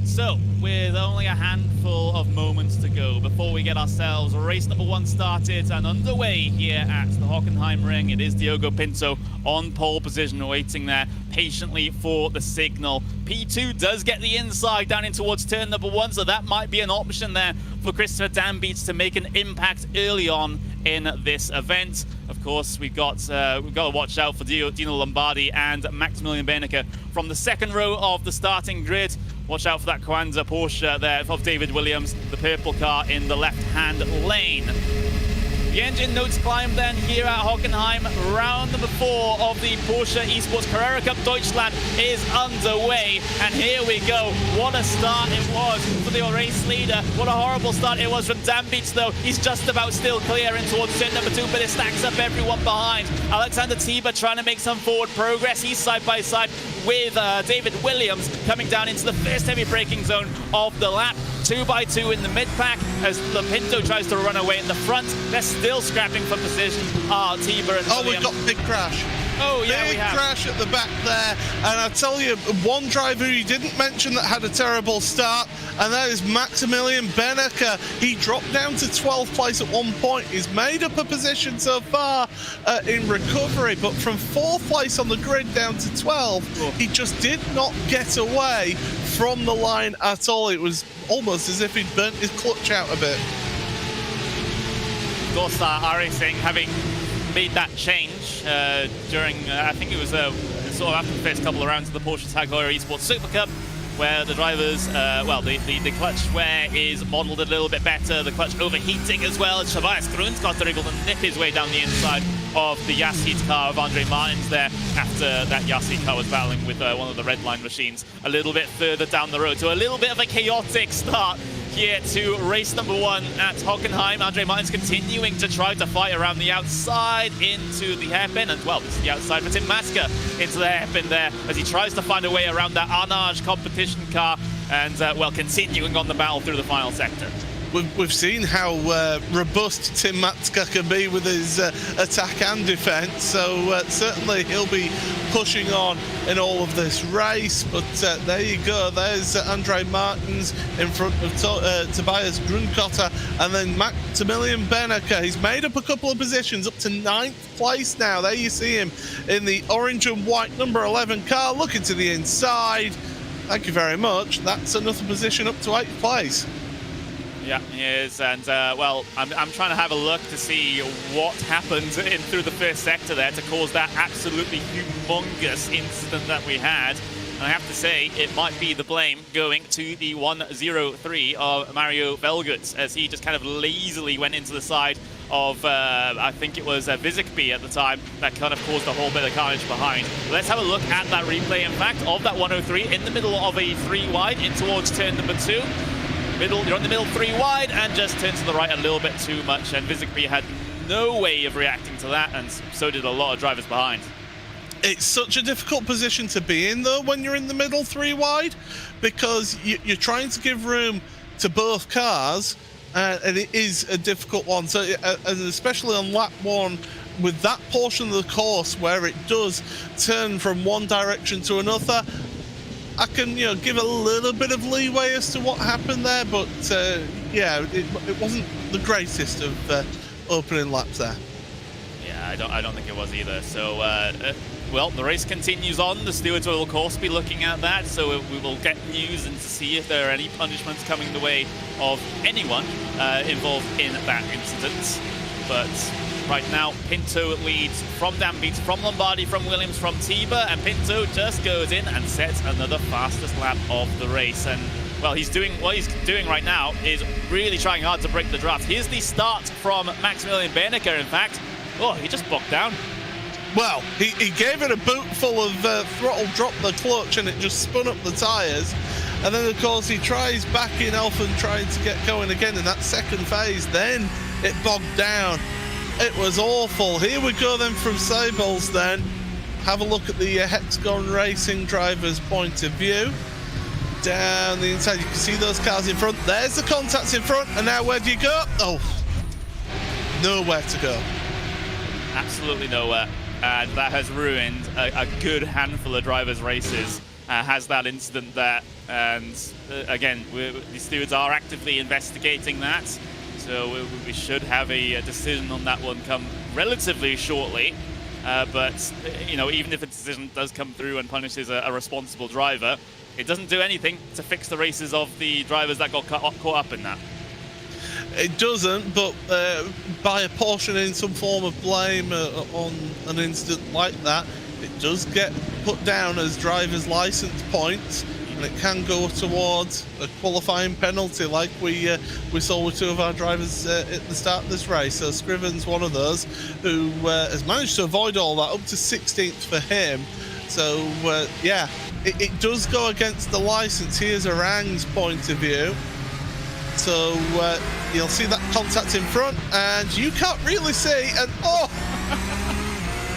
So, with only a handful of moments to go before we get ourselves race number 1 started and underway here at the Hockenheimring, it is Diogo Pinto on pole position, waiting there patiently for the signal. P2 does get the inside down in towards turn number 1, so that might be an option there for Christopher Dambeats to make an impact early on in this event. Of course, we've got to watch out for Dino Lombardi and Maximilian Benecke from the 2nd row of the starting grid. Watch out for that Kwanzaa Porsche there of David Williams, the purple car in the left-hand lane. The engine notes climb then here at Hockenheim. Round number 4 of the Porsche Esports Carrera Cup Deutschland is underway. And here we go. What a start it was for the race leader. What a horrible start it was from Dambeats, though. He's just about still clear in towards turn number 2, but it stacks up everyone behind. Alexander Tiber trying to make some forward progress. He's side by side with David Williams coming down into the first heavy braking zone of the lap. 2 by 2 in the mid-pack as Pinto tries to run away in the front. They're still scrapping for position. Tiber and Williams. We've got big crash. Oh, yeah, big we have. Crash at the back there. And I tell you, one driver who you didn't mention that had a terrible start, and that is Maximilian Benecke. He dropped down to 12th place at one point. He's made up a position so far in recovery, but from 4th place on the grid down to 12, he just did not get away from the line at all. It was almost as if he'd burnt his clutch out a bit. Of course, iRacing having made that change during, I think it was sort of after the first couple of rounds of the Porsche Tag Heuer Esports Super Cup, where the drivers, the clutch wear is modelled a little bit better, the clutch overheating as well. Tobias Grunskotter able to nip his way down the inside of the Yasheed car of Andre Martins there after that Yasheed car was battling with one of the red line machines a little bit further down the road. So a little bit of a chaotic start here to race number 1 at Hockenheim. Andre Martins continuing to try to fight around the outside into the hairpin, and well, this is the outside for Tim Matska into the hairpin there as he tries to find a way around that Arnage competition car and well, continuing on the battle through the final sector. we've seen how robust Tim Matska can be with his attack and defence, so certainly he'll be pushing on in all of this race. But there you go, there's Andre Martins in front of Tobias Grunkotter, and then Maximilian Benneker. He's made up a couple of positions up to 9th place now. There you see him in the orange and white number 11 car, looking to the inside. Thank you very much. That's another position up to 8th place. Yeah, he is, and well, I'm trying to have a look to see what happened in through the first sector there to cause that absolutely humongous incident that we had. And I have to say, it might be the blame going to the 103 of Mario Velgut, as he just kind of lazily went into the side of, I think it was Vizikby at the time, that kind of caused a whole bit of carnage behind. Let's have a look at that replay, in fact, of that 103 in the middle of a 3 wide in towards turn number 2. You're on the middle 3 wide and just turn to the right a little bit too much, and Vizikby had no way of reacting to that, and so did a lot of drivers behind. It's such a difficult position to be in, though, when you're in the middle 3 wide, because you're trying to give room to both cars, and it is a difficult one. So, and especially on lap 1, with that portion of the course where it does turn from one direction to another, I can, give a little bit of leeway as to what happened there, but yeah, it wasn't the greatest of opening laps there. Yeah, I don't think it was either. So, well, the race continues on. The stewards will, of course, be looking at that, so we will get news and to see if there are any punishments coming the way of anyone involved in that incident. But right now, Pinto leads from Dambeat, from Lombardi, from Williams, from Tiber, and Pinto just goes in and sets another fastest lap of the race. And well, what he's doing right now is really trying hard to break the draft. Here's the start from Maximilian Bernecker, in fact. Oh, he just bogged down. Well, he gave it a boot full of throttle, dropped the clutch, and it just spun up the tyres. And then, of course, he tries backing off and trying to get going again in that second phase. Then it bogged down. It was awful. Here we go then from Sables then. Have a look at the Hexagon Racing driver's point of view. Down the inside, you can see those cars in front. There's the contacts in front, and now where do you go? Oh, nowhere to go. Absolutely nowhere. And that has ruined a good handful of drivers' races. Has that incident there. And again, the stewards are actively investigating that. So we should have a decision on that one come relatively shortly. But, even if a decision does come through and punishes a responsible driver, it doesn't do anything to fix the races of the drivers that got caught up in that. It doesn't, but by apportioning some form of blame on an incident like that, it does get put down as driver's license points, and it can go towards a qualifying penalty like we saw with 2 of our drivers at the start of this race. So Scriven's one of those who has managed to avoid all that, up to 16th for him. So yeah, it does go against the license. Here's Orang's point of view. So you'll see that contact in front, and you can't really see, and oh,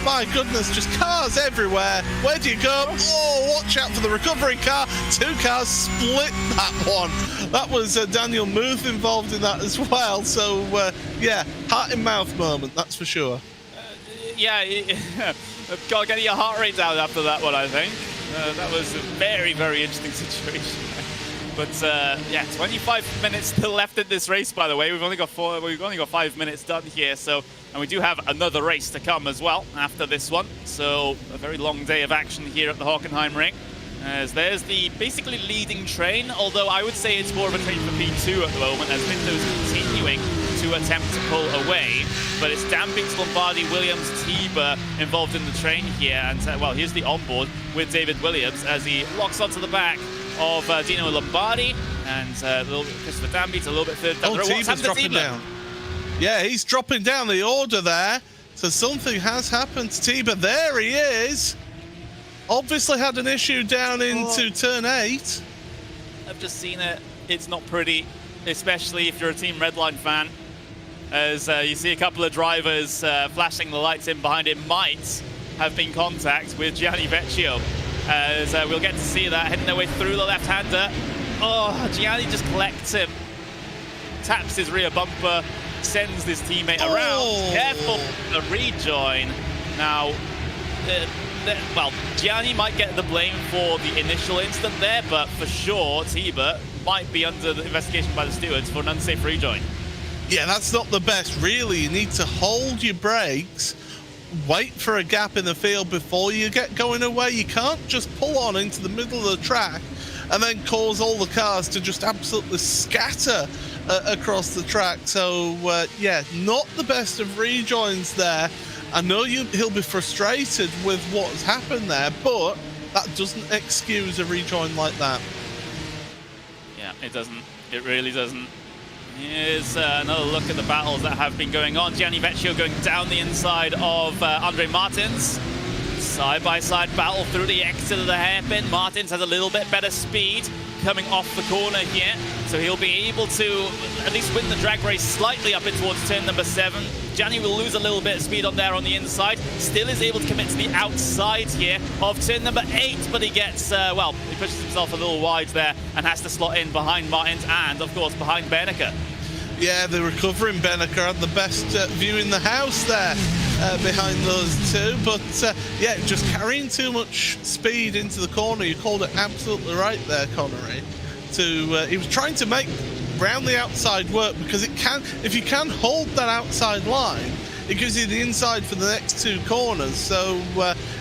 my goodness, just cars everywhere. Where do you go? Oh, watch out for the recovering car. 2 cars split that one. That was Daniel Muth involved in that as well. So yeah, heart in mouth moment, that's for sure. Yeah, gotta get your heart rate down after that one, I think. That was a very, very interesting situation. But yeah, 25 minutes still left in this race, by the way. We've only got 5 minutes done here, and we do have another race to come as well after this one. So a very long day of action here at the Hockenheimring. As there's the basically leading train, although I would say it's more of a train for P2 at the moment, as Pinto's continuing to attempt to pull away. But it's Dambeat, Lombardi, Williams, Tiber involved in the train here. And well, here's the onboard with David Williams as he locks onto the back of Dino Lombardi, and a little bit Christopher Dambeat a little bit further down the road. Tiber's dropping down. Yeah, he's dropping down the order there. So something has happened to Tiber. There he is. Obviously had an issue down into turn 8. I've just seen it. It's not pretty, especially if you're a Team Redline fan. As you see a couple of drivers flashing the lights in behind it. Might have been contact with Gianni Vecchio. As we'll get to see that heading their way through the left-hander. Oh, Gianni just collects him. taps his rear bumper, sends his teammate around. Careful, a rejoin. Now, well, Gianni might get the blame for the initial incident there, but for sure, Tiba might be under the investigation by the stewards for an unsafe rejoin. Yeah, that's not the best, really. You need to hold your brakes, wait for a gap in the field before you get going away. You can't just pull on into the middle of the track and then cause all the cars to just absolutely scatter across the track. So, yeah, not the best of rejoins there. I know he'll be frustrated with what's happened there, but that doesn't excuse a rejoin like that. Yeah, it doesn't. It really doesn't. Here's another look at the battles that have been going on. Gianni Vecchio going down the inside of Andre Martins. Side-by-side battle through the exit of the hairpin. Martins has a little bit better speed coming off the corner here, so he'll be able to at least win the drag race slightly up in towards turn number 7. Gianni will lose a little bit of speed on there on the inside, still is able to commit to the outside here of turn number 8, but he gets, well, he pushes himself a little wide there and has to slot in behind Martins and, of course, behind Berneker. Yeah, the recovering Berneker had the best view in the house there behind those two, but yeah, just carrying too much speed into the corner. You called it absolutely right there, Connery. He was trying to make round the outside work, because it can, if you can hold that outside line, it gives you the inside for the next 2 corners. So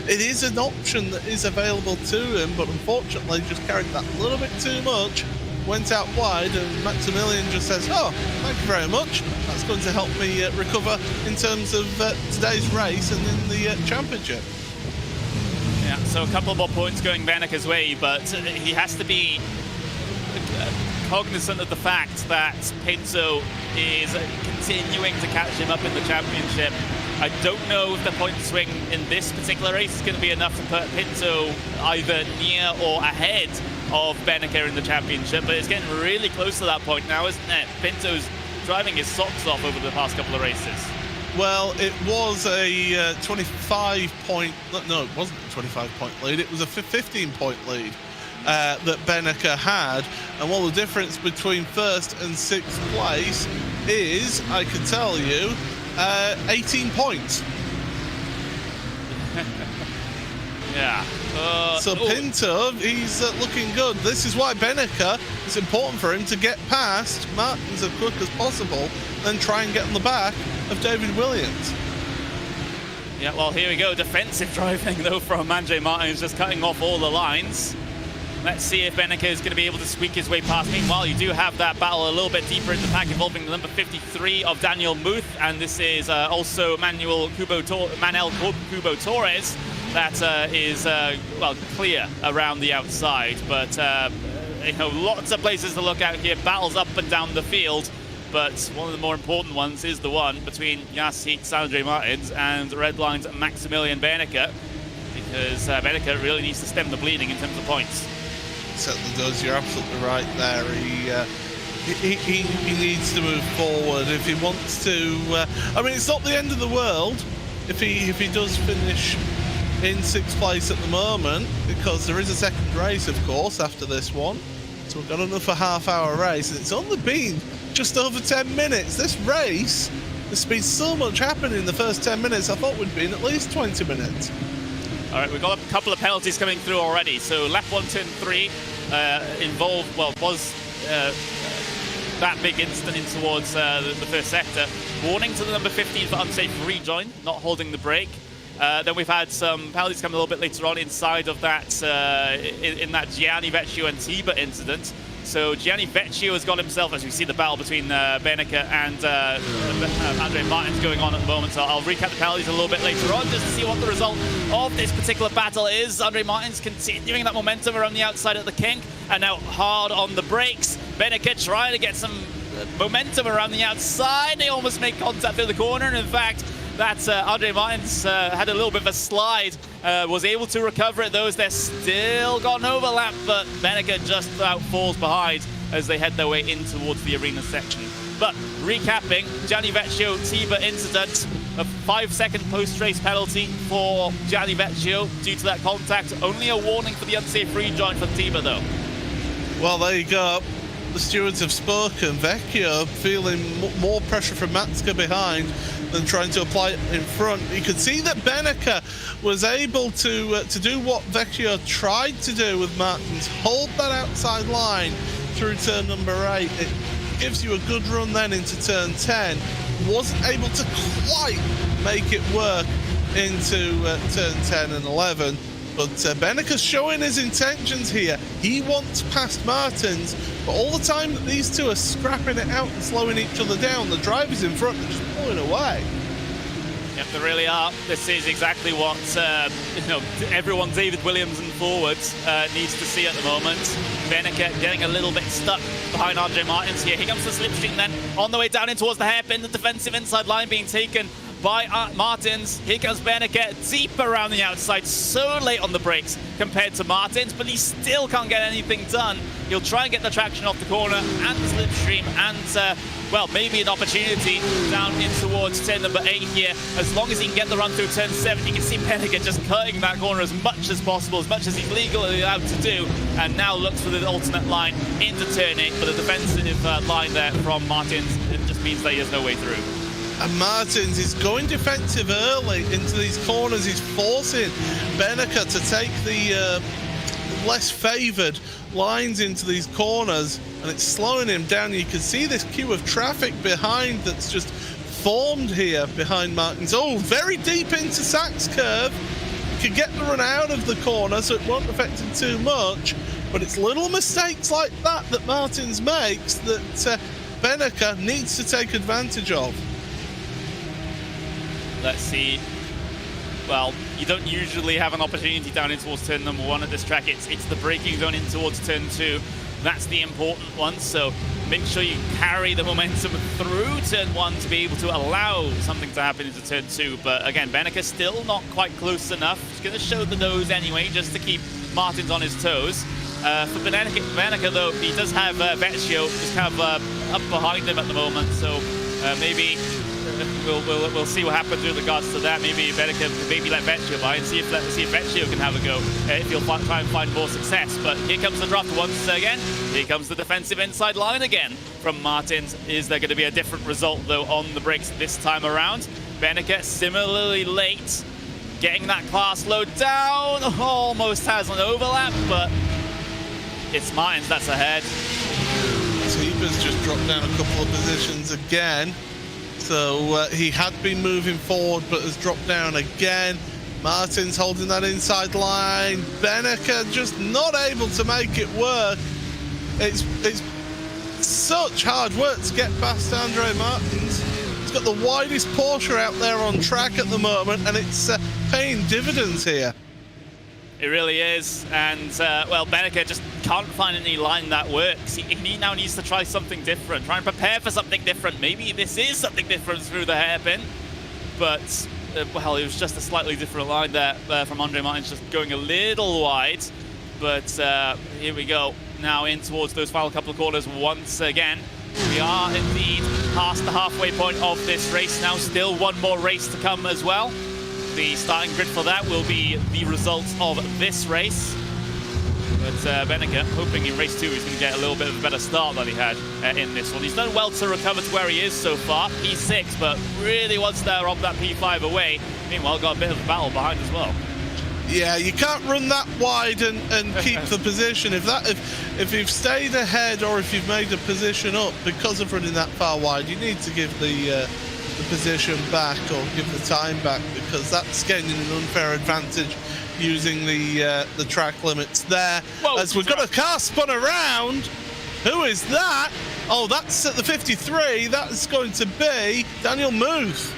it is an option that is available to him, but unfortunately just carried that a little bit too much, went out wide, and Maximilian just says, oh, thank you very much, that's going to help me recover in terms of today's race and in the championship. Yeah, so a couple more points going Berneker's way, but he has to be cognizant of the fact that Pinto is continuing to catch him up in the championship. I don't know if the point swing in this particular race is going to be enough to put Pinto either near or ahead of Berneker in the championship, but it's getting really close to that point now, isn't it? Pinto's driving his socks off over the past couple of races. Well, it was a 25-point... No, it wasn't a 25-point lead. It was a 15-point lead that Berneker had. And well, the difference between first and 6th place is, I can tell you, 18 points. Yeah. So Pinto, he's looking good. This is why Berneker, it's important for him to get past Martins as quick as possible, then try and get on the back of David Williams. Yeah, well, here we go. Defensive driving, though, from Andre Martins, just cutting off all the lines. Let's see if Berneker is going to be able to squeak his way past. Meanwhile, you do have that battle a little bit deeper in the pack involving the number 53 of Daniel Muth, and this is also Manuel Kubo Torres that is, well, clear around the outside. But, you know, lots of places to look out here. Battles up and down the field. But one of the more important ones is the one between Yasik Andre Martins and Redline's Maximilian Berneker, because Berneker really needs to stem the bleeding in terms of points. Certainly does. You're absolutely right there. He needs to move forward if he wants to. I mean, it's not the end of the world if he does finish in 6th place at the moment, because there is a second race, of course, after this one. So we've got another half-hour race, and it's only been just over 10 minutes. This race, there's been so much happening in the first 10 minutes. I thought we'd been at least 20 minutes. All right, we've got a couple of penalties coming through already. So lap 1, turn 3 involved, well, was that big incident in towards the first sector. Warning to the number 15 for unsafe rejoin, not holding the brake. Then we've had some penalties come a little bit later on inside of that, in that Gianni Vecchio and Tiba incident. So Gianni Vecchio has got himself, as we see the battle between Berneker and Andre Martins going on at the moment. So I'll recap the penalties a little bit later on just to see what the result of this particular battle is. Andre Martins continuing that momentum around the outside at the kink, and now hard on the brakes. Berneker trying to get some momentum around the outside. They almost make contact through the corner, and in fact, that Andre Martins had a little bit of a slide, was able to recover it, though, as they're still got an overlap, but Berneker just about falls behind as they head their way in towards the arena section. But recapping, Gianni Vecchio Tiba incident, a 5-second post-race penalty for Gianni Vecchio due to that contact. Only a warning for the unsafe rejoin for Tiba, though. Well, there you go. the stewards have spoken. Vecchio feeling more pressure from Matska behind than trying to apply it in front. You could see that Beneke was able to do what Vecchio tried to do with Martins, hold that outside line through turn number 8. It gives you a good run then into turn 10. Wasn't able to quite make it work into turn 10 and 11. But Beneke's showing his intentions here. He wants past Martins, but all the time that these two are scrapping it out and slowing each other down, the drivers in front are just pulling away. Yep, they really are. This is exactly what everyone David Williams and forwards needs to see at the moment. Beneke getting a little bit stuck behind RJ Martins here. Here comes the slipstream then on the way down in towards the hairpin. The defensive inside line being taken by Martins. Here comes Beneke deep around the outside, so late on the brakes compared to Martins, but he still can't get anything done. He'll try and get the traction off the corner and the slipstream and, well, maybe an opportunity down in towards turn number 8 here. As long as he can get the run through turn 7, you can see Beneke just cutting that corner as much as possible, as much as he's legally allowed to do, and now looks for the alternate line into turn 8, but the defensive line there from Martins, it just means that he has no way through. And Martins is going defensive early into these corners. He's forcing Beneke to take the less favoured lines into these corners, and it's slowing him down. You can see this queue of traffic behind that's just formed here behind Martins. Oh, very deep into Sachs curve. Can get the run out of the corner, so it won't affect him too much. But it's little mistakes like that that Martins makes that Beneke needs to take advantage of. Let's see. Well, you don't usually have an opportunity down in towards turn number 1 at this track. It's the braking zone in towards turn 2. That's the important one. So make sure you carry the momentum through turn 1 to be able to allow something to happen into turn 2. But again, Beneke still not quite close enough. He's going to show the nose anyway, just to keep Martins on his toes. For Beneke, though, he does have Vecchio just kind of up behind him at the moment. So maybe we'll see what happens with regards to that. Maybe Beneke maybe let Vecchio by and see if Vecchio can have a go, if he'll try and find more success. But here comes the draft once again. Here comes the defensive inside line again from Martins. Is there going to be a different result, though, on the brakes this time around? Beneke similarly late, getting that car slowed down. Almost has an overlap, but it's Martins that's ahead. Tiba's just dropped down a couple of positions again. So he had been moving forward, but has dropped down again. Martins holding that inside line. Beneke just not able to make it work. It's such hard work to get past Andre Martins. He's got the widest Porsche out there on track at the moment, and it's paying dividends here. It really is, and well, Beneke just can't find any line that works. He now needs to try something different, try and prepare for something different. Maybe this is something different through the hairpin, but well, it was just a slightly different line there from Andre Martins, just going a little wide. But here we go, now in towards those final couple of corners once again. We are indeed past the halfway point of this race now. Still one more race to come as well. The starting grid for that will be the results of this race. But Beneke, hoping in race 2 he's going to get a little bit of a better start than he had in this one. He's done well to recover to where he is so far, P6, but really wants to rob that P5 away. Meanwhile, got a bit of a battle behind as well. Yeah, you can't run that wide and keep the position. If you've stayed ahead or if you've made a position up because of running that far wide, you need to give the position back or give the time back, because that's gaining an unfair advantage using the track limits there. Whoa, as we've got a car spun around. Who is that? Oh, that's at the 53. That's going to be Daniel Muth.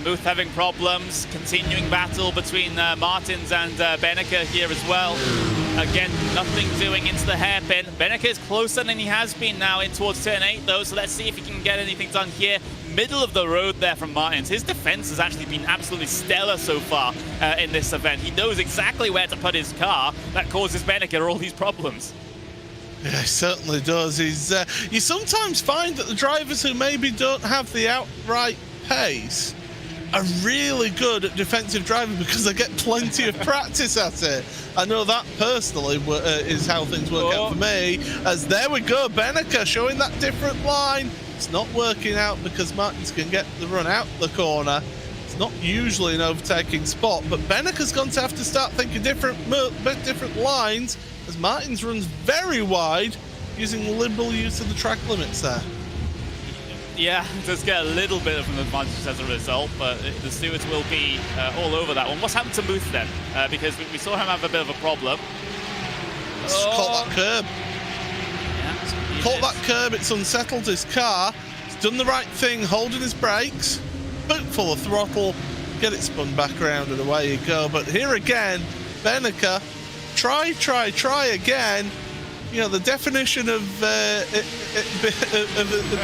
Muth having problems. Continuing battle between Martins and Beneke here as well. Again, nothing doing into the hairpin. Beneke is closer than he has been now in towards turn 8, though, so let's see if he can get anything done here. Middle of the road there from Martins. His defense has actually been absolutely stellar so far in this event. He knows exactly where to put his car. That causes Beneke all these problems. Yeah, he certainly does. You sometimes find that the drivers who maybe don't have the outright pace are really good at defensive driving because they get plenty of practice at it. I know that personally is how things work out for me. As there we go, Beneke showing that different line. It's not working out because Martins can get the run out the corner. It's not usually an overtaking spot, but Beneke's going to have to start thinking different lines as Martins runs very wide, using liberal use of the track limits there. Yeah, does get a little bit of an advantage as a result, but the stewards will be all over that one. What's happened to Muth then? Because we saw him have a bit of a problem. Caught that curb. Yeah, Caught that curb, it's unsettled his car. He's done the right thing, holding his brakes. Boot full of throttle, get it spun back around and away you go. But here again, Beneke, try again. You know, the definition of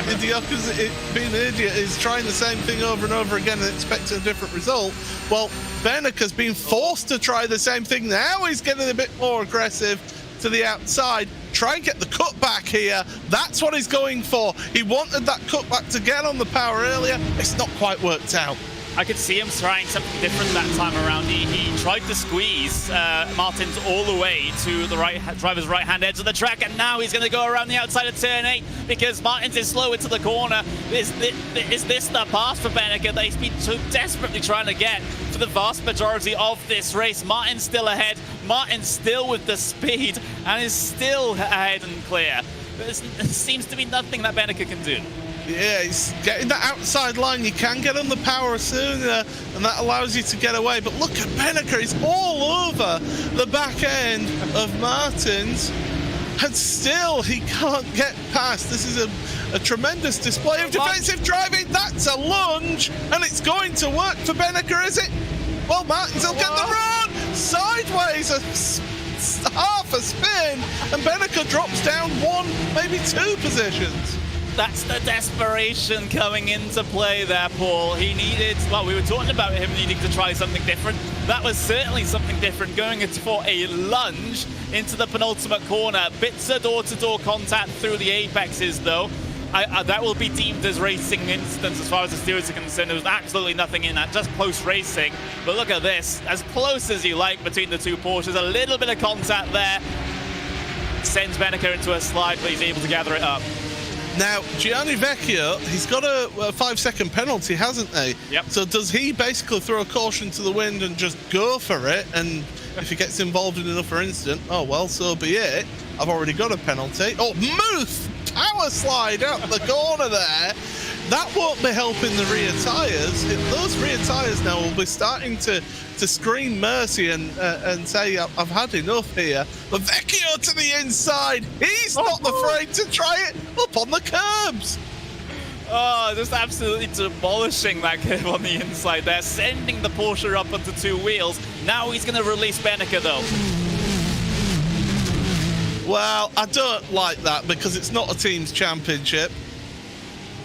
idiocracy, being an idiot, is trying the same thing over and over again and expecting a different result. Well, Beneke's been forced to try the same thing. Now he's getting a bit more aggressive to the outside. Try and get the cutback here. That's what he's going for. He wanted that cutback to get on the power earlier. It's not quite worked out. I could see him trying something different that time around. He tried to squeeze Martins all the way to the driver's right-hand edge of the track, and now he's going to go around the outside of turn 8 because Martins is slow into the corner. Is this the pass for Beneke that he's been so desperately trying to get for the vast majority of this race? Martins still ahead. Martins still with the speed and is still ahead and clear. There seems to be nothing that Beneke can do. Yeah, he's getting that outside line. You can get on the power sooner, and that allows you to get away. But look at Beneke, he's all over the back end of Martins, and still he can't get past. This is a tremendous display of defensive driving. That's a lunge, and it's going to work for Beneke, is it? Well, Martins will get the run sideways, half a spin, and Beneke drops down 1, maybe 2 positions. That's the desperation coming into play there, Paul. He needed, well, we were talking about him needing to try something different. That was certainly something different, going for a lunge into the penultimate corner. Bits of door-to-door contact through the apexes, though. That will be deemed as racing instance as far as the stewards are concerned. There was absolutely nothing in that, just close racing. But look at this, as close as you like between the two Porsches. A little bit of contact there. Sends Beneke into a slide, but he's able to gather it up. Now, Gianni Vecchio, he's got a 5-second penalty, hasn't he? Yep. So does he basically throw a caution to the wind and just go for it? And if he gets involved in another incident, oh, well, so be it. I've already got a penalty. Oh, Muth! Power slide out the corner there. That won't be helping the rear tyres. Those rear tyres now will be starting to scream mercy and say, I've had enough here. But Vecchio to the inside. He's not afraid to try it up on the curbs. Oh, just absolutely demolishing that curve on the inside there, sending the Porsche up onto 2 wheels. Now he's going to release Beneke, though. Well, I don't like that because it's not a team's championship.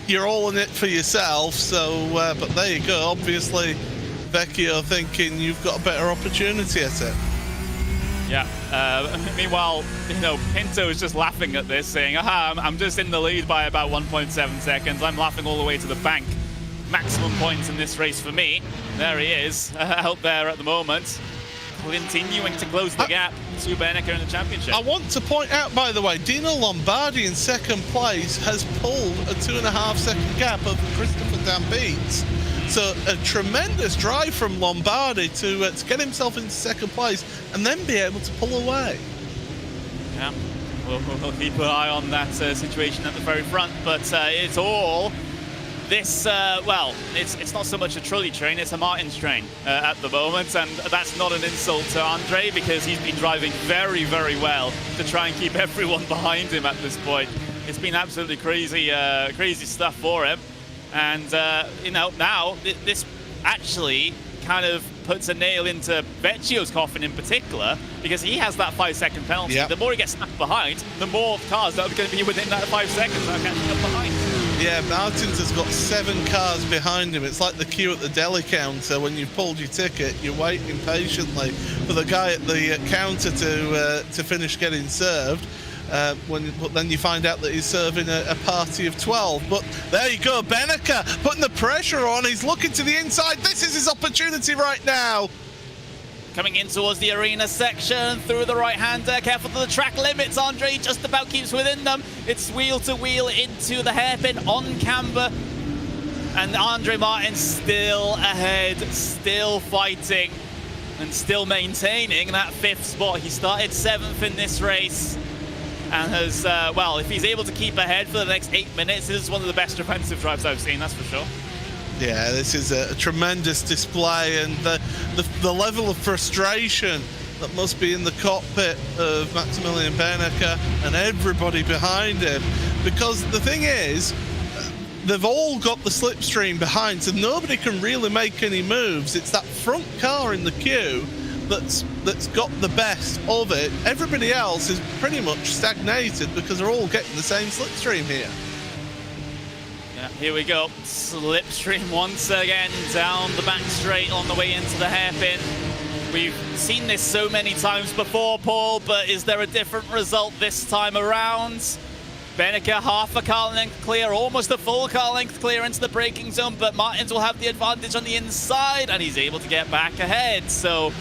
You're all in it for yourself, so, but there you go. Obviously, Vecchio thinking you've got a better opportunity at it. Yeah. Meanwhile, you know, Pinto is just laughing at this, saying, aha, I'm just in the lead by about 1.7 seconds. I'm laughing all the way to the bank. Maximum points in this race for me. There he is, out there at the moment, continuing to close the gap to Beneke in the championship. I want to point out, by the way, Dino Lombardi in second place has pulled a 2.5-second gap over Christopher Dambeats. So a tremendous drive from Lombardi to get himself into second place and then be able to pull away. Yeah, we'll keep an eye on that situation at the very front, but it's all this, well, it's not so much a trolley train, it's a Martins train at the moment, and that's not an insult to Andre because he's been driving very, very well to try and keep everyone behind him at this point. It's been absolutely crazy, crazy stuff for him. And, you know, now this actually kind of puts a nail into Vecchio's coffin in particular because he has that 5-second penalty. Yep. The more he gets stuck behind, the more cars that are going to be within that 5 seconds that are catching up behind. Yeah, Martins has got 7 cars behind him. It's like the queue at the deli counter. When you've pulled your ticket, you're waiting patiently for the guy at the counter to finish getting served. But then you find out that he's serving a party of 12. But there you go, Beneke putting the pressure on. He's looking to the inside. This is his opportunity right now. Coming in towards the arena section, through the right-hander, careful to the track limits. Andre just about keeps within them. It's wheel to wheel into the hairpin on camber. And Andre Martin still ahead, still fighting, and still maintaining that 5th spot. He started 7th in this race, and has, well, if he's able to keep ahead for the next 8 minutes, this is one of the best defensive drives I've seen, that's for sure. Yeah, this is a tremendous display, and the level of frustration that must be in the cockpit of Maximilian Beneke and everybody behind him. Because the thing is, they've all got the slipstream behind, so nobody can really make any moves. It's that front car in the queue that's got the best of it. Everybody else is pretty much stagnated because they're all getting the same slipstream here. Yeah, here we go. Slipstream once again down the back straight on the way into the hairpin. We've seen this so many times before, Paul, but is there a different result this time around? Beneke half a car length clear, almost a full car length clear into the braking zone, but Martins will have the advantage on the inside, and he's able to get back ahead. So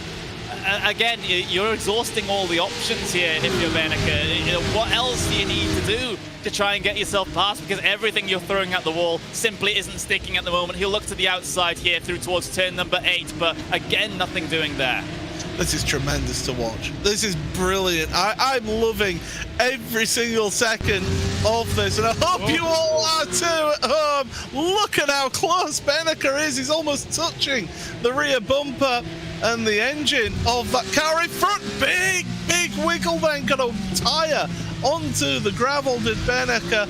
again, you're exhausting all the options here if you're Beneke. You know, what else do you need to do to try and get yourself past? Because everything you're throwing at the wall simply isn't sticking at the moment. He'll look to the outside here through towards turn number 8, but again, nothing doing there. This is tremendous to watch. This is brilliant. I'm loving every single second of this, and I hope you all are too at home. Look at how close Beneke is. He's almost touching the rear bumper and the engine of that car in front. Big wiggle then, got a tyre onto the gravel, did Beneke.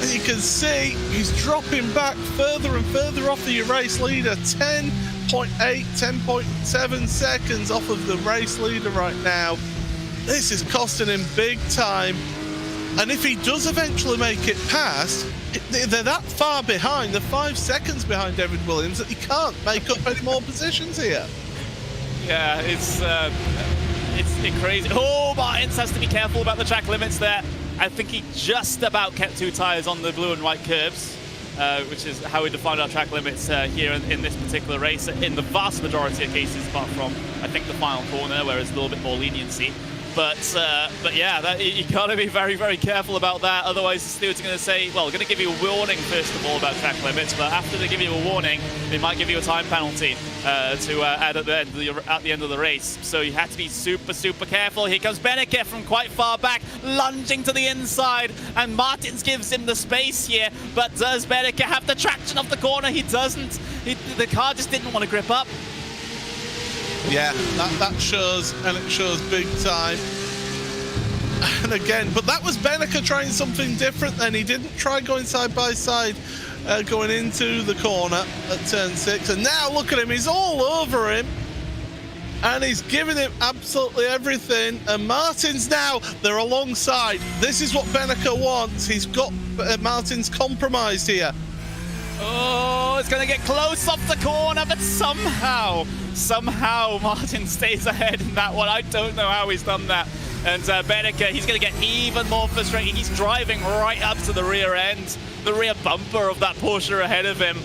And you can see he's dropping back further and further off the race leader. 10.7 seconds off of the race leader right now. This is costing him big time. And if he does eventually make it past, they're that far behind. They're 5 seconds behind David Williams that he can't make up any more positions here. Yeah, it's crazy. Oh, Martins has to be careful about the track limits there. I think he just about kept 2 tyres on the blue and white curbs, which is how we define our track limits here in this particular race, in the vast majority of cases, apart from, I think, the final corner, where it's a little bit more leniency. But yeah, you got to be very careful about that. Otherwise, the stewards are going to say, well, we're going to give you a warning first of all about track limits. But after they give you a warning, they might give you a time penalty to add at the end of the race. So you have to be super careful. Here comes Beneke from quite far back, lunging to the inside, and Martins gives him the space here. But does Beneke have the traction off the corner? He doesn't. The car just didn't want to grip up. Yeah, that shows, and it shows big time. And again, but that was Beneke trying something different then. He didn't try going side by side, going into the corner at turn 6. And now look at him, he's all over him. And he's giving him absolutely everything. And Martins now, they're alongside. This is what Beneke wants. He's got Martins compromised here. Oh, it's going to get close off the corner, but somehow Martin stays ahead in that one. I don't know how he's done that. And Beneke, he's going to get even more frustrated. He's driving right up to the rear end, the rear bumper of that Porsche ahead of him.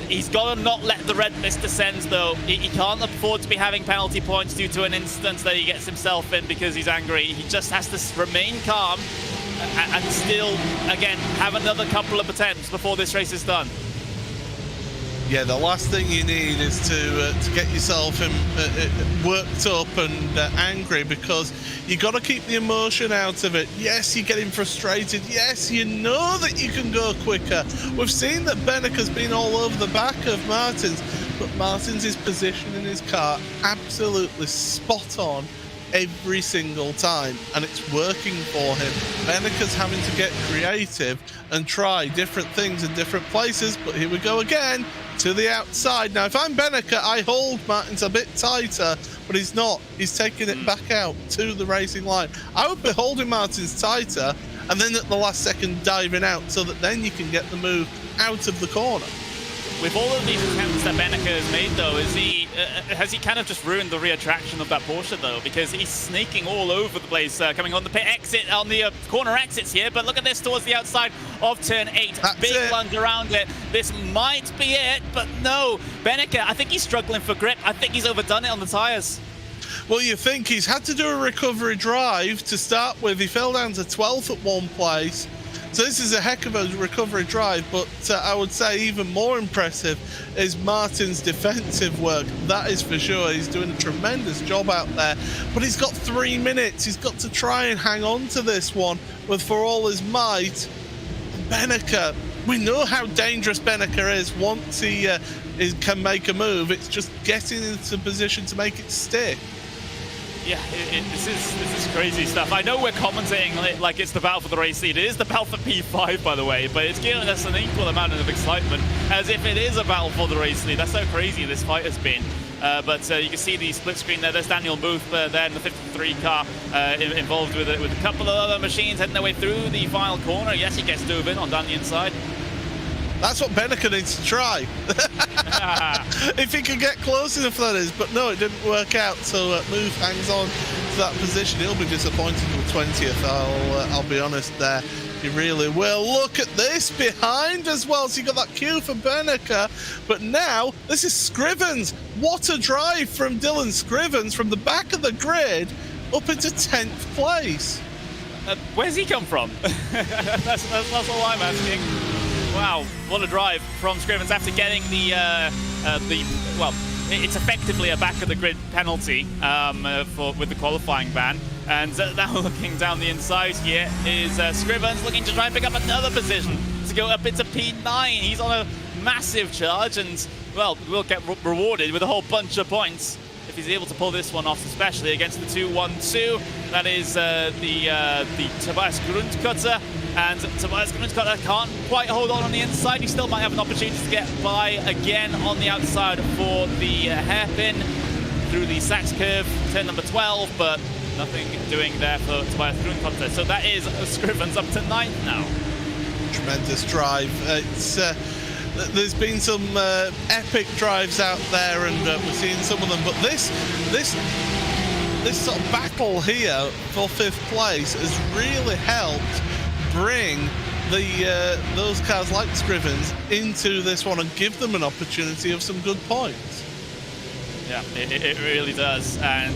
He's got to not let the red mist descend, though. He can't afford to be having penalty points due to an instance that he gets himself in because he's angry. He just has to remain calm and still, again, have another couple of attempts before this race is done. Yeah, the last thing you need is to get yourself worked up and angry, because you got to keep the emotion out of it. Yes, you're getting frustrated. Yes, you know that you can go quicker. We've seen that Beneke's been all over the back of Martins, but Martins is positioning his car absolutely spot on every single time, and it's working for him. Beneke's having to get creative and try different things in different places, but here we go again to the outside. Now, if I'm Beneke, I hold Martins a bit tighter, but he's not. He's taking it back out to the racing line. I would be holding Martins tighter and then at the last second diving out, so that then you can get the move out of the corner. With all of these attempts that Beneke has made, though, is he has he kind of just ruined the rear traction of that Porsche though? Because he's snaking all over the place, coming on the pit exit, on the corner exits here. But look at this towards the outside of turn 8. Big lunge around it. This might be it, but no. Beneke, I think he's struggling for grip. I think he's overdone it on the tyres. Well, you think he's had to do a recovery drive to start with. He fell down to 12th at one place. So this is a heck of a recovery drive, but I would say even more impressive is Martin's defensive work. That is for sure. He's doing a tremendous job out there, but he's got 3 minutes. He's got to try and hang on to this one with for all his might. Beneke, we know how dangerous Beneke is once he can make a move. It's just getting into position to make it stick. Yeah, this is crazy stuff. I know we're commentating like it's the battle for the race lead. It is the battle for P5, by the way, but it's giving us an equal amount of excitement as if it is a battle for the race lead. That's how crazy this fight has been. But you can see the split screen there. There's Daniel Booth there in the 53 car involved with a couple of other machines heading their way through the final corner. Yes, he gets dove in on down the inside. That's what Beneke needs to try. If he can get close enough, that is. But no, it didn't work out. So Move hangs on to that position. He'll be disappointed with 20th. I'll be honest there. He really will. Look at this behind as well. So you got that cue for Beneke. But now this is Scrivens. What a drive from Dylan Scrivens from the back of the grid up into 10th place. Where's he come from? that's all I'm asking. Wow, what a drive from Scrivens after getting well, it's effectively a back of the grid penalty with the qualifying ban. And now looking down the inside here is Scrivens looking to try and pick up another position to go up into P9. He's on a massive charge and, well, will get rewarded with a whole bunch of points if he's able to pull this one off, especially against the 2-1-2. That is the Tobias Grundkutter. And Tobias Grundkutter can't quite hold on the inside. He still might have an opportunity to get by again on the outside for the hairpin through the Sachs curve, turn number 12, but nothing doing there for Tobias Grundkutter. So that is Scrivens up to 9th now. Tremendous drive. There's been some epic drives out there, and we're seeing some of them. But this sort of battle here for 5th place has really helped bring those cars like Scrivens into this one and give them an opportunity of some good points. Yeah, it really does. And,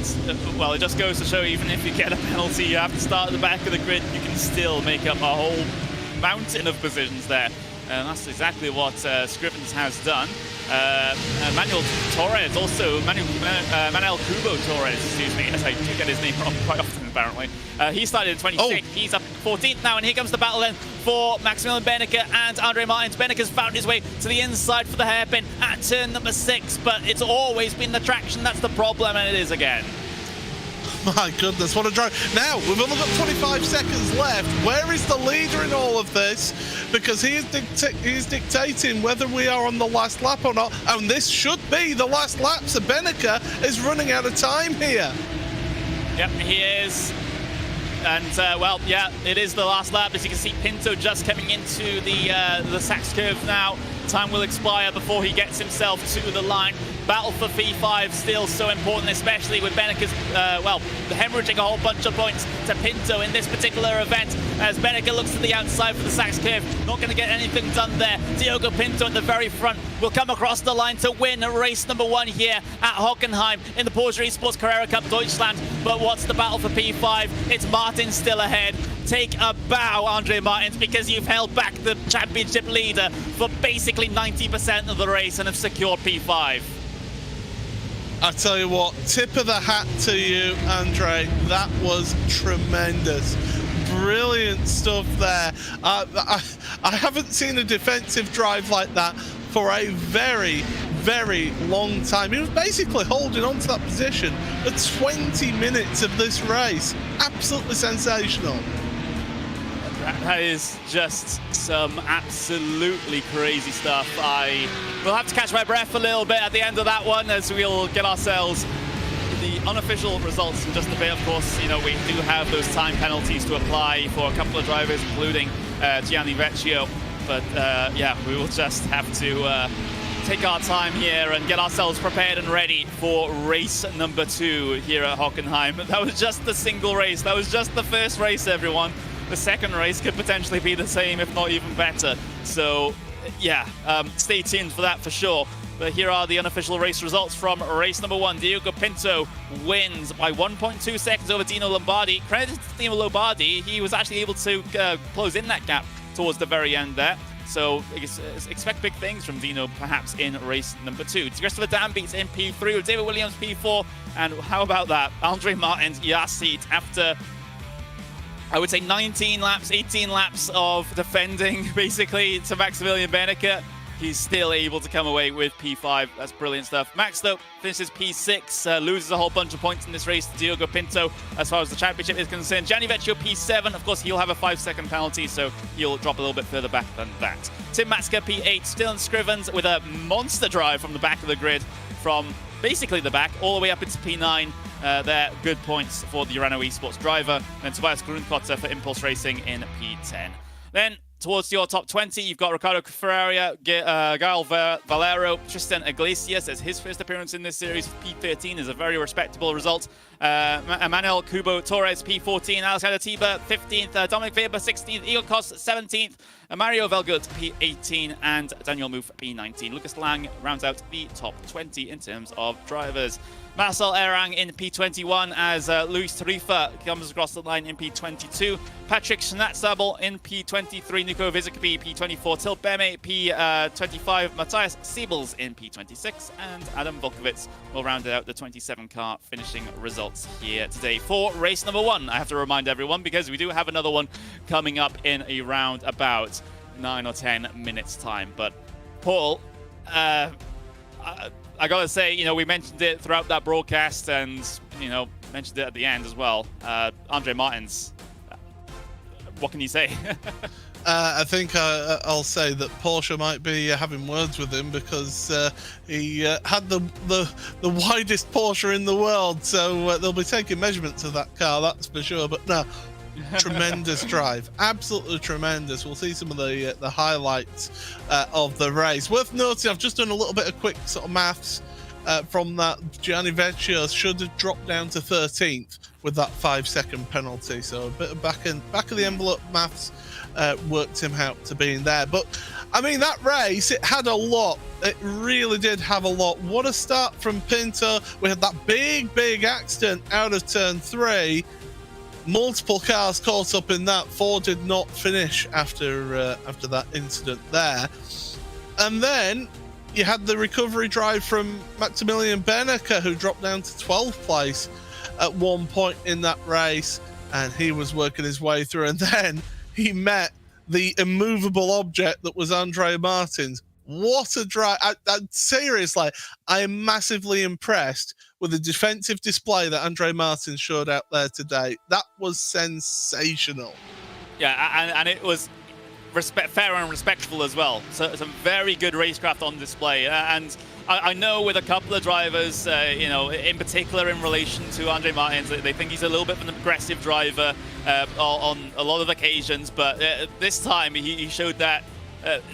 well, it just goes to show even if you get a penalty, you have to start at the back of the grid, you can still make up a whole mountain of positions there. And that's exactly what Scrivens has done. Manuel Torres also, Manuel Cubo Torres, excuse me, as I do get his name wrong quite often apparently. He started in 26th, he's up 14th now, and here comes the battle then for Maximilian Beneke and Andre Martins. Beneke's found his way to the inside for the hairpin at turn number 6, but it's always been the traction that's the problem, and it is again. My goodness, what a drive. Now, we've only got 25 seconds left. Where is the leader in all of this? Because he is dictating whether we are on the last lap or not. And this should be the last lap, so Beneke is running out of time here. Yep, he is. And, well, yeah, it is the last lap. As you can see, Pinto just coming into the Sachs curve now. Time will expire before he gets himself to the line. Battle for P5 still so important, especially with Beneke's, well, hemorrhaging a whole bunch of points to Pinto in this particular event. As Beneke looks to the outside for the Sachs curve, not going to get anything done there. Diogo Pinto at the very front will come across the line to win race number 1 here at Hockenheim in the Porsche Esports Carrera Cup Deutschland. But what's the battle for P5? It's Martin still ahead. Take a bow, Andre Martins, because you've held back the championship leader for basically 90% of the race and have secured P5. I tell you what, tip of the hat to you, Andre. That was tremendous. Brilliant stuff there. I haven't seen a defensive drive like that for a very, very long time. He was basically holding on to that position for 20 minutes of this race. Absolutely sensational. That is just some absolutely crazy stuff. I will have to catch my breath a little bit at the end of that one as we'll get ourselves the unofficial results in just a bit. Of course, you know, we do have those time penalties to apply for a couple of drivers, including Gianni Vecchio. But yeah, we will just have to take our time here and get ourselves prepared and ready for race number 2 here at Hockenheim. That was just the single race. That was just the first race, everyone. The second race could potentially be the same, if not even better. So, yeah, stay tuned for that for sure. But here are the unofficial race results from race number 1. Diogo Pinto wins by 1.2 seconds over Dino Lombardi. Credit to Dino Lombardi, he was actually able to close in that gap towards the very end there. So expect big things from Dino perhaps in race number 2. Christopher Dan beats in P3 with David Williams P4. And how about that? Andre Martins Yassit after, I would say 19 laps, 18 laps of defending basically to Maximilian Benecke. He's still able to come away with P5. That's brilliant stuff. Max, though, finishes P6, loses a whole bunch of points in this race to Diogo Pinto as far as the championship is concerned. Gianni Vecchio P7. Of course, he'll have a 5-second penalty, so he'll drop a little bit further back than that. Tim Matska P8. Dylan Scrivens with a monster drive from the back of the grid, from basically the back all the way up into P9. They're good points for the Urano Esports driver. And Tobias Grundkotter for Impulse Racing in P10. Then, towards your top 20, you've got Ricardo Ferreira, Gael Valero, Tristan Iglesias as his first appearance in this series. P13 is a very respectable result. Emmanuel Kubo Torres, P14. Alexander Tiber, 15th. Dominic Weber, 16th. Igor Kos, 17th. Mario Velgut, P18. And Daniel Moof, P19. Lucas Lang rounds out the top 20 in terms of drivers. Marcel Erang in P21 as Luis Tarifa comes across the line in P22. Patrick Schnatzabel in P23. Nico Vizikapi P24. Til Beme P25. Matthias Siebels in P26. And Adam Volkovits will round out the 27-car finishing results here today for race number 1. I have to remind everyone because we do have another one coming up in around about 9 or 10 minutes time. But Paul, I gotta say, you know, we mentioned it throughout that broadcast and, you know, mentioned it at the end as well. Andre Martins, what can you say? I think I'll say that Porsche might be having words with him because he had the widest Porsche in the world, so they'll be taking measurements of that car, that's for sure. But no, tremendous drive, absolutely tremendous. We'll see some of the highlights of the race. Worth noting, I've just done a little bit of quick sort of maths from that. Gianni Vecchio should have dropped down to 13th with that 5-second penalty, so a bit of back of the envelope maths worked him out to being there. But I mean, that race, it had a lot. It really did have a lot. What a start from Pinto. We had that big accident out of turn 3. Multiple cars caught up in that. 4 did not finish after that incident there. And then you had the recovery drive from Maximilian Benecke, who dropped down to 12th place at one point in that race, and he was working his way through. And then he met the immovable object that was Andre Martins. What a drive. Seriously, I am massively impressed with the defensive display that Andre Martins showed out there today. That was sensational. Yeah, and it was fair and respectful as well. So some very good racecraft on display. And I know with a couple of drivers, you know, in particular in relation to Andre Martins, they think he's a little bit of an aggressive driver on a lot of occasions. But this time he showed that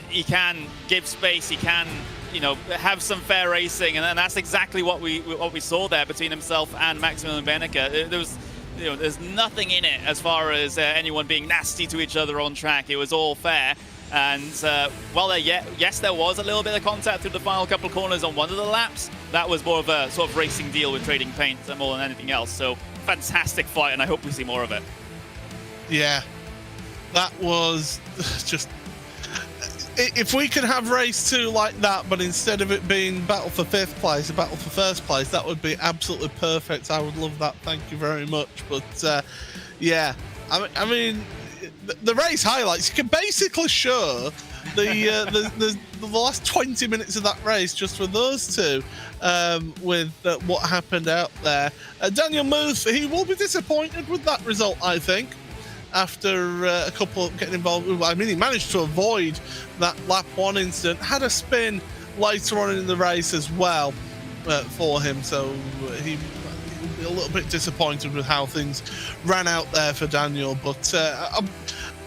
he can give space, he can, you know, have some fair racing, and that's exactly what we saw there between himself and Maximilian Benecke. There was, you know, there's nothing in it as far as anyone being nasty to each other on track. It was all fair. And while yes, there was a little bit of contact through the final couple of corners on one of the laps, that was more of a sort of racing deal with trading paint more than anything else. So fantastic fight, and I hope we see more of it. Yeah, that was just... If we could have race 2 like that, but instead of it being battle for 5th place, a battle for 1st place, that would be absolutely perfect. I would love that. Thank you very much. But yeah, I mean, the race highlights, you can basically show the last 20 minutes of that race just for those two with what happened out there. Daniel Muth, he will be disappointed with that result, I think. After a couple getting involved, I mean, he managed to avoid that lap 1 incident, had a spin later on in the race as well for him, so he will be a little bit disappointed with how things ran out there for Daniel. But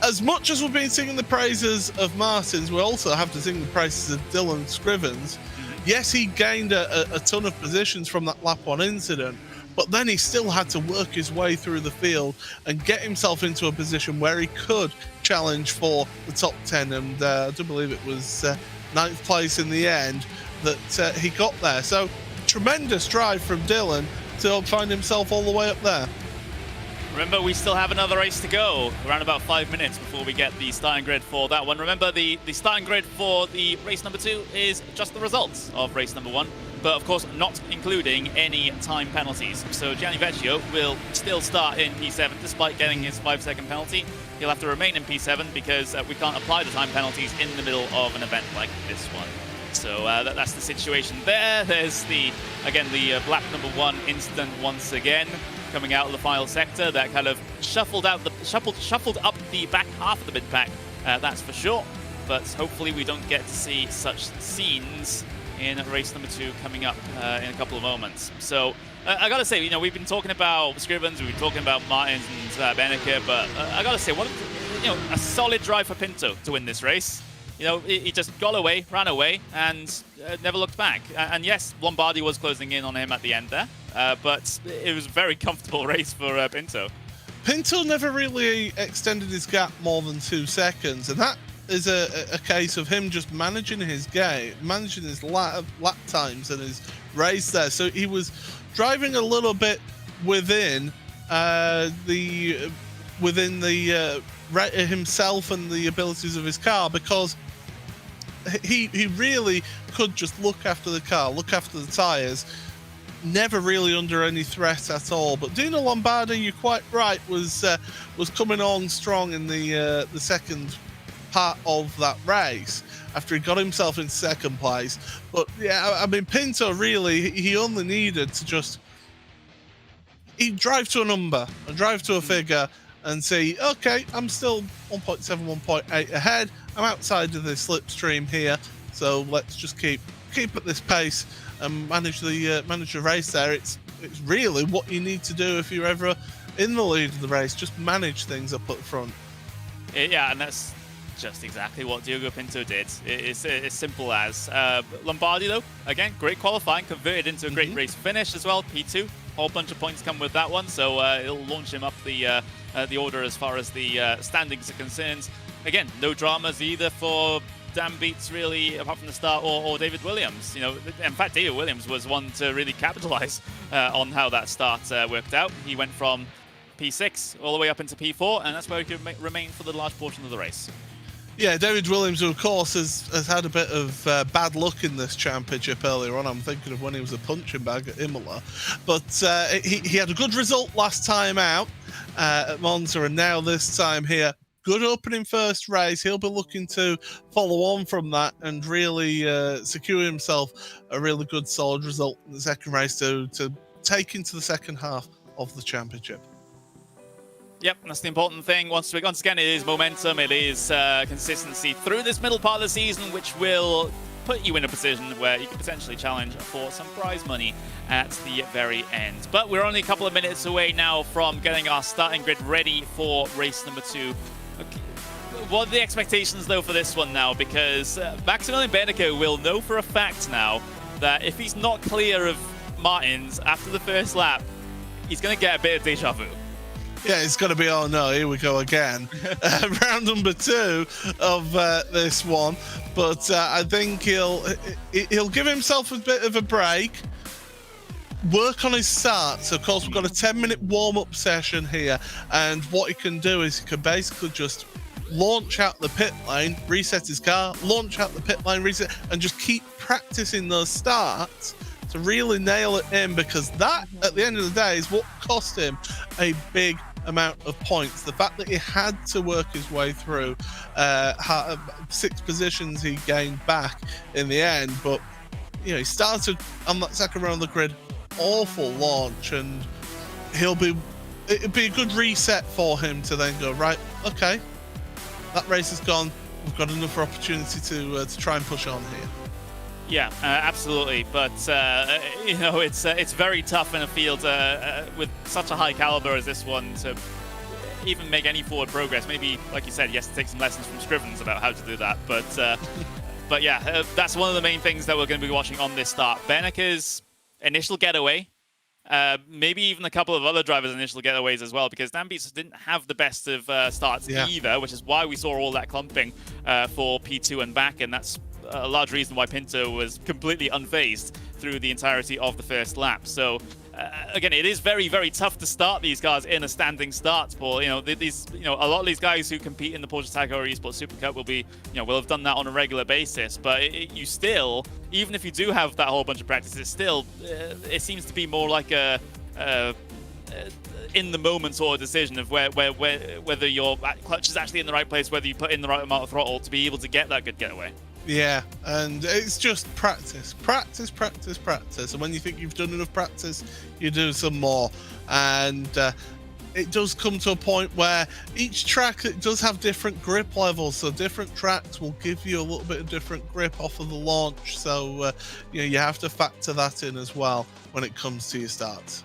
as much as we've been singing the praises of Martins, we also have to sing the praises of Dylan Scrivens, Yes, he gained a ton of positions from that lap 1 incident, but then he still had to work his way through the field and get himself into a position where he could challenge for the top 10. And I do believe it was 9th place in the end that he got there. So tremendous drive from Dylan to find himself all the way up there. Remember, we still have another race to go, around about 5 minutes before we get the starting grid for that one. Remember, the starting grid for the race number 2 is just the results of race number 1, but of course not including any time penalties. So Gianni Vecchio will still start in P7 despite getting his 5-second penalty. He'll have to remain in P7 because we can't apply the time penalties in the middle of an event like this one. So that's the situation there. There's the lap number 1 incident once again, coming out of the final sector. That kind of shuffled up the back half of the mid pack, that's for sure. But hopefully we don't get to see such scenes in race number 2 coming up in a couple of moments. So I gotta say, we've been talking about Scrivens, we've been talking about Martins and Beneke, but I gotta say, a solid drive for Pinto to win this race. He just got away, ran away, and never looked back. And yes, Lombardi was closing in on him at the end there, but it was a very comfortable race for Pinto. Pinto never really extended his gap more than 2 seconds, and that is a case of him just managing his game, managing his lap times and his race there. So he was driving a little bit within himself and the abilities of his car, because he really could just look after the car, look after the tyres, never really under any threat at all. But Dino Lombardi, you're quite right, was coming on strong in the second part of that race after he got himself in 2nd place. But yeah, I mean, Pinto really, he only needed to he'd drive to a number, and drive to a figure, and say, okay, I'm still 1.7, 1.8 ahead. I'm outside of the slipstream here, so let's just keep at this pace and manage the race there. It's really what you need to do if you're ever in the lead of the race. Just manage things up front. Yeah, and that's just exactly what Diogo Pinto did. It's as simple as. Lombardi, though, again, great qualifying, converted into a great race finish as well, P2. Whole bunch of points come with that one, so it'll launch him up the order as far as the standings are concerned. Again, no dramas either for Dan Beats, really, apart from the start, or David Williams. In fact, David Williams was one to really capitalize on how that start worked out. He went from P6 all the way up into P4, and that's where he could remain for the large portion of the race. Yeah, David Williams, who of course has had a bit of bad luck in this championship earlier on. I'm thinking of when he was a punching bag at Imola. But he had a good result last time out at Monza, and now this time here. Good opening first race. He'll be looking to follow on from that and really secure himself a really good, solid result in the second race to take into the second half of the championship. Yep, that's the important thing. Once again, it is momentum, it is consistency through this middle part of the season, which will put you in a position where you can potentially challenge for some prize money at the very end. But we're only a couple of minutes away now from getting our starting grid ready for race number 2. Okay. What are the expectations, though, for this one now? Because Maximilian Beneke will know for a fact now that if he's not clear of Martins after the first lap, he's going to get a bit of deja vu. Yeah, it's going to be, oh no, here we go again. Round number 2 of this one. But I think he'll give himself a bit of a break, work on his start. So, of course, we've got a 10-minute warm-up session here. And what he can do is he can basically just launch out the pit lane, reset his car, launch out the pit lane, reset, and just keep practicing those starts to really nail it in, because that, at the end of the day, is what cost him a big amount of points. The fact that he had to work his way through 6 positions he gained back in the end, but he started on that second round of the grid, awful launch, and it'll be a good reset for him to then go, right, okay, that race is gone, we've got another opportunity to try and push on here. Yeah, absolutely. But it's very tough in a field with such a high caliber as this one to even make any forward progress. Maybe, like you said, yes, to take some lessons from Scrivens about how to do that. But But yeah, that's one of the main things that we're going to be watching on this start. Benneke's initial getaway, maybe even a couple of other drivers' initial getaways as well, because Dan Beats didn't have the best of starts either, which is why we saw all that clumping for P2 and back, and that's a large reason why Pinto was completely unfazed through the entirety of the first lap. So again, it is very, very tough to start these cars in a standing start. Paul, a lot of these guys who compete in the Porsche Carrera Esports Super Cup will be, will have done that on a regular basis. But you still, even if you do have that whole bunch of practice, it's still, it seems to be more like a in the moment sort of decision of whether your clutch is actually in the right place, whether you put in the right amount of throttle to be able to get that good getaway. Yeah, and it's just practice. And when you think you've done enough practice, you do some more. And it does come to a point where each track, it does have different grip levels. So different tracks will give you a little bit of different grip off of the launch. So you have to factor that in as well when it comes to your starts.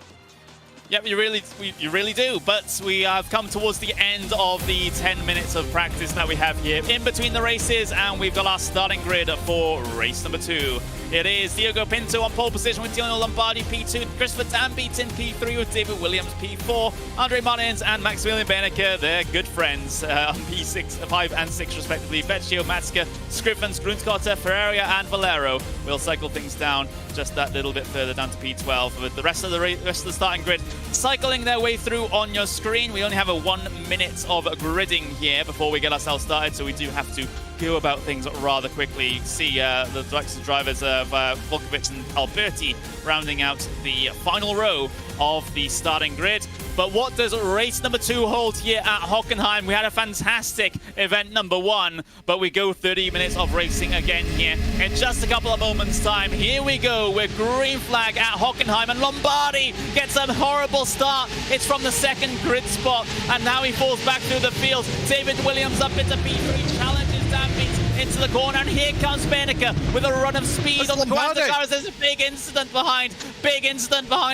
Yep, you really do. But we have come towards the end of the 10 minutes of practice that we have here in between the races, and we've got our starting grid for race number 2. It is Diogo Pinto on pole position with Dino Lombardi P2, Christopher Dan Beats in P3 with David Williams P4, Andre Martins and Maximilian Benneke, they're good friends on P6, 5 and 6 respectively. Vecchio, Matska, Scrivens, Grunskotter, Ferreira and Valero will cycle things down just that little bit further down to P12, with the rest of the starting grid cycling their way through on your screen. We only have a 1 minute of gridding here before we get ourselves started, so we do have to go about things rather quickly. You can see the likes of drivers of Volkovic and Alberti rounding out the final row of the starting grid. But what does race number 2 hold here at Hockenheim? We had a fantastic event number 1, but we go 30 minutes of racing again here in just a couple of moments' time. Here we go with green flag at Hockenheim, and Lombardi gets a horrible start. It's from the second grid spot, and now he falls back through the field. David Williams up into P3, challenges Dan Beats into the corner, and here comes Benneke with a run of speed on the corner. There's a big incident behind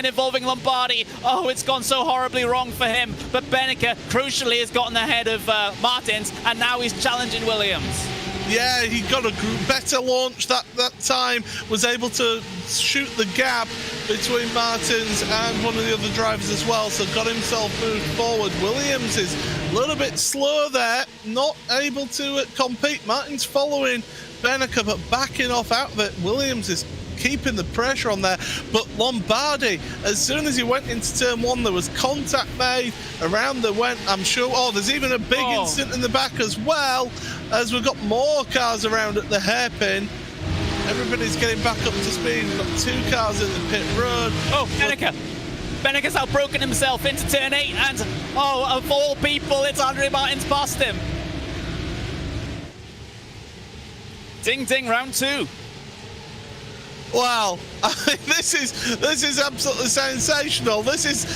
involving Lombardi. Oh, it's gone so horribly wrong for him, but Benneke crucially has gotten ahead of Martins, and now he's challenging Williams. Yeah, he got a better launch that time, was able to shoot the gap between Martins and one of the other drivers as well, so got himself moved forward. Williams is a little bit slow there, not able to compete. Martins following Benneke, but backing off out of it. Williams is keeping the pressure on there, but Lombardi, as soon as he went into turn 1, there was contact made around the went, I'm sure. Oh, there's even a big incident in the back as well, as we've got more cars around at the hairpin. Everybody's getting back up to speed. We've got 2 cars in the pit road. Oh, Benneke's outbroken himself into turn 8, and oh, of all people, it's Andre Martins past him. Ding ding, round 2. Wow, I mean, this is absolutely sensational. This is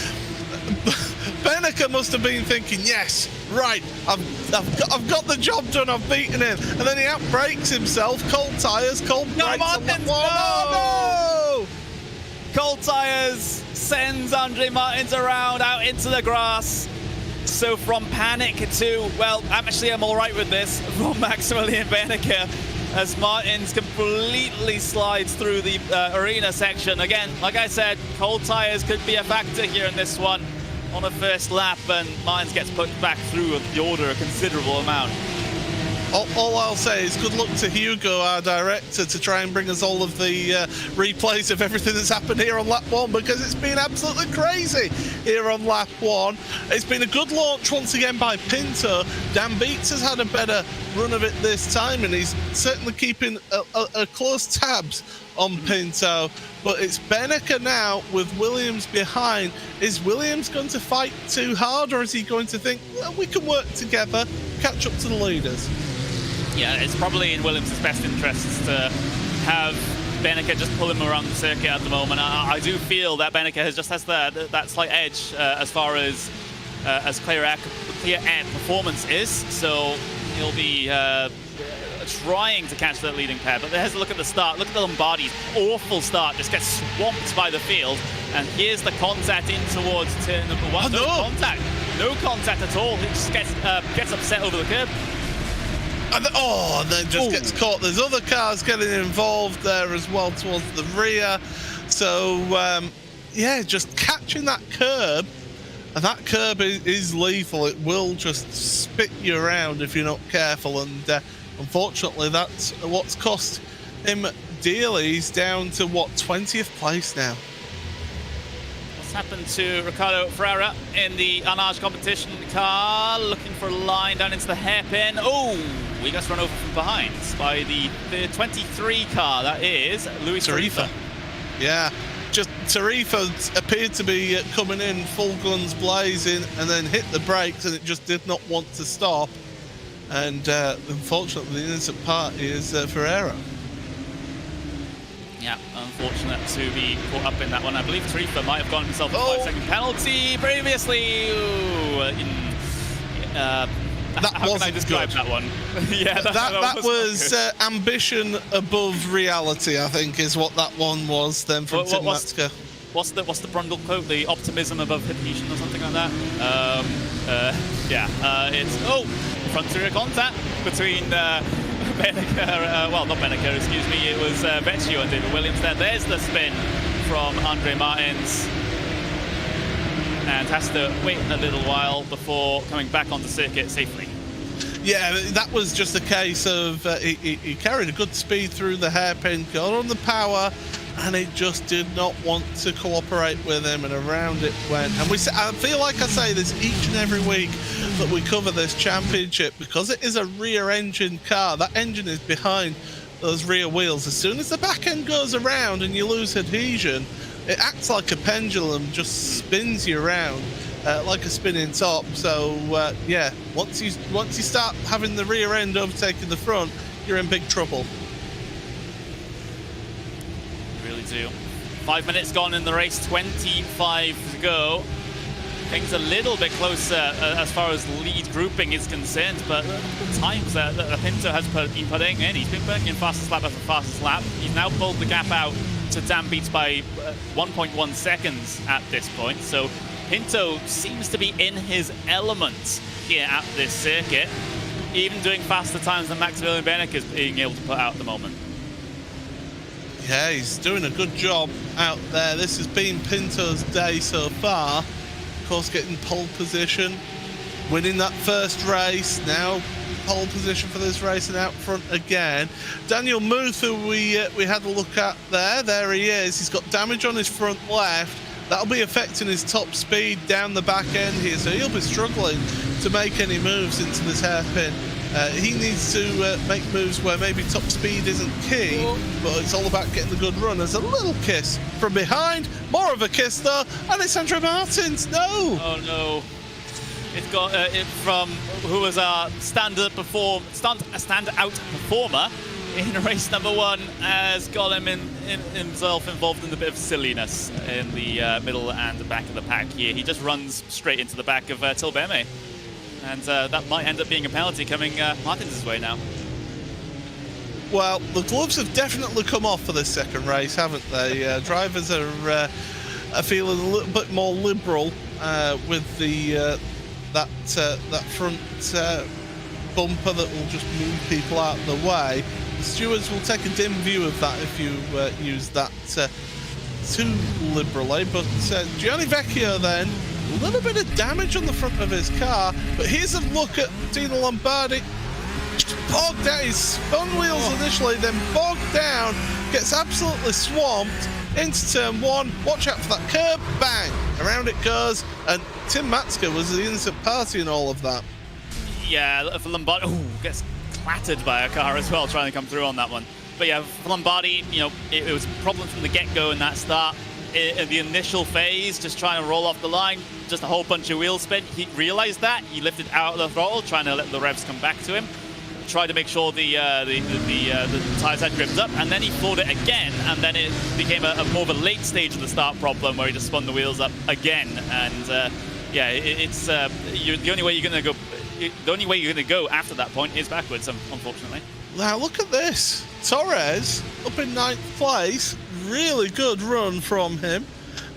Benneke must have been thinking, yes, right, I've got the job done, I've beaten him, and then he outbrakes himself. Cold tyres, cold brakes. No! Cold tyres sends Andre Martins around out into the grass. So from panic to, well, actually I'm all right with this, from Maximilian Benneke, as Martins completely slides through the arena section. Again, like I said, cold tyres could be a factor here in this one on the first lap, and Martins gets put back through the order a considerable amount. All I'll say is good luck to Hugo, our director, to try and bring us all of the replays of everything that's happened here on lap 1, because it's been absolutely crazy here on lap 1. It's been a good launch once again by Pinto. Dan Beats has had a better run of it this time, and he's certainly keeping a close tabs on Pinto. But it's Benneke now with Williams behind. Is Williams going to fight too hard, or is he going to think, well, we can work together, catch up to the leaders? Yeah, it's probably in Williams' best interests to have Benneke just pull him around the circuit at the moment. I do feel that Benneke has that slight edge as far as clear air performance is. So he'll be trying to catch that leading pair. But there's a look at the start. Look at the Lombardi's awful start. Just gets swamped by the field. And here's the contact in towards turn number 1. No contact at all. He just gets upset over the curb. And then just gets caught. There's other cars getting involved there as well towards the rear. So, yeah, just catching that curb. And that curb is lethal. It will just spit you around if you're not careful. And unfortunately, that's what's cost him dearly. He's down to, what, 20th place now. What's happened to Ricardo Ferreira in the Arnage competition car? Looking for a line down into the hairpin. Oh, he gets run over from behind by the 23 car. That is Luis Tarifa. Yeah. Just Tarifa appeared to be coming in full guns blazing and then hit the brakes, and it just did not want to stop. And unfortunately, the innocent party is Ferreira. Yeah, unfortunate to be caught up in that one. I believe Tarifa might have gotten himself a 5-second penalty previously. How can I describe that one? Yeah, that was ambition above reality, I think, is what that one was then from Tim Matzke. What's the Brundle quote? The optimism above adhesion or something like that? It's front rear contact between Beneker, well, not Beneker, excuse me, it was Vecchio and David Williams there. There's the spin from Andre Martins. And has to wait a little while before coming back onto circuit safely. Yeah, that was just a case of he carried a good speed through the hairpin, got on the power, and it just did not want to cooperate with him, and around it went. And I feel like I say this each and every week that we cover this championship, because it is a rear-engine car. That engine is behind those rear wheels. As soon as the back end goes around and you lose adhesion, it acts like a pendulum, just spins you around like a spinning top. So yeah, once you start having the rear end overtaking the front, you're in big trouble. Really do. 5 minutes gone in the race, 25 to go. Things a little bit closer as far as lead grouping is concerned, but the times that Pinto has been putting in, he's been putting in fastest lap after fastest lap. He's now pulled the gap out to Dan Beats by 1.1 seconds at this point. So Pinto seems to be in his element here at this circuit, even doing faster times than Maximilian Benek is being able to put out at the moment. Yeah, he's doing a good job out there. This has been Pinto's day so far. Of course, getting pole position, winning that first race, now pole position for this race and out front again. Daniel Muth, who we had a look at there he is. He's got damage on his front left. That'll be affecting his top speed down the back end here, so he'll be struggling to make any moves into this hairpin. He needs to make moves where maybe top speed isn't key, but it's all about getting the good run. There's a little kiss from behind, more of a kiss though, and it's Andre Martins. No! Oh no. It's got it from who was our standout performer in race number 1, has got him himself involved in a bit of silliness in the middle and the back of the pack here. He just runs straight into the back of Tilbeme. And that might end up being a penalty coming Martins' way now. Well, the gloves have definitely come off for this second race, haven't they? Drivers are feeling a little bit more liberal with the that front bumper that will just move people out of the way. The stewards will take a dim view of that if you use that too liberally. But Gianni Vecchio then, a little bit of damage on the front of his car, but here's a look at Dino Lombardi. Bogged down, he spun wheels initially, then bogged down, gets absolutely swamped into turn 1. Watch out for that curb, bang, around it goes, and Tim Matzke was the innocent party in all of that. Yeah, for Lombardi, gets clattered by a car as well, trying to come through on that one. But yeah, for Lombardi, you know, it was a problem from the get-go in that start. In the initial phase, just trying to roll off the line, just a whole bunch of wheel spin. He realized that, he lifted out of the throttle, trying to let the revs come back to him. Tried to make sure the tires had gripped up, and then he floored it again, and then it became a more of a late stage of the start problem where he just spun the wheels up again. And yeah, it's the only way you're gonna go. The only way you're gonna go after that point is backwards, unfortunately. Now look at this, Torres up in 9th place. Really good run from him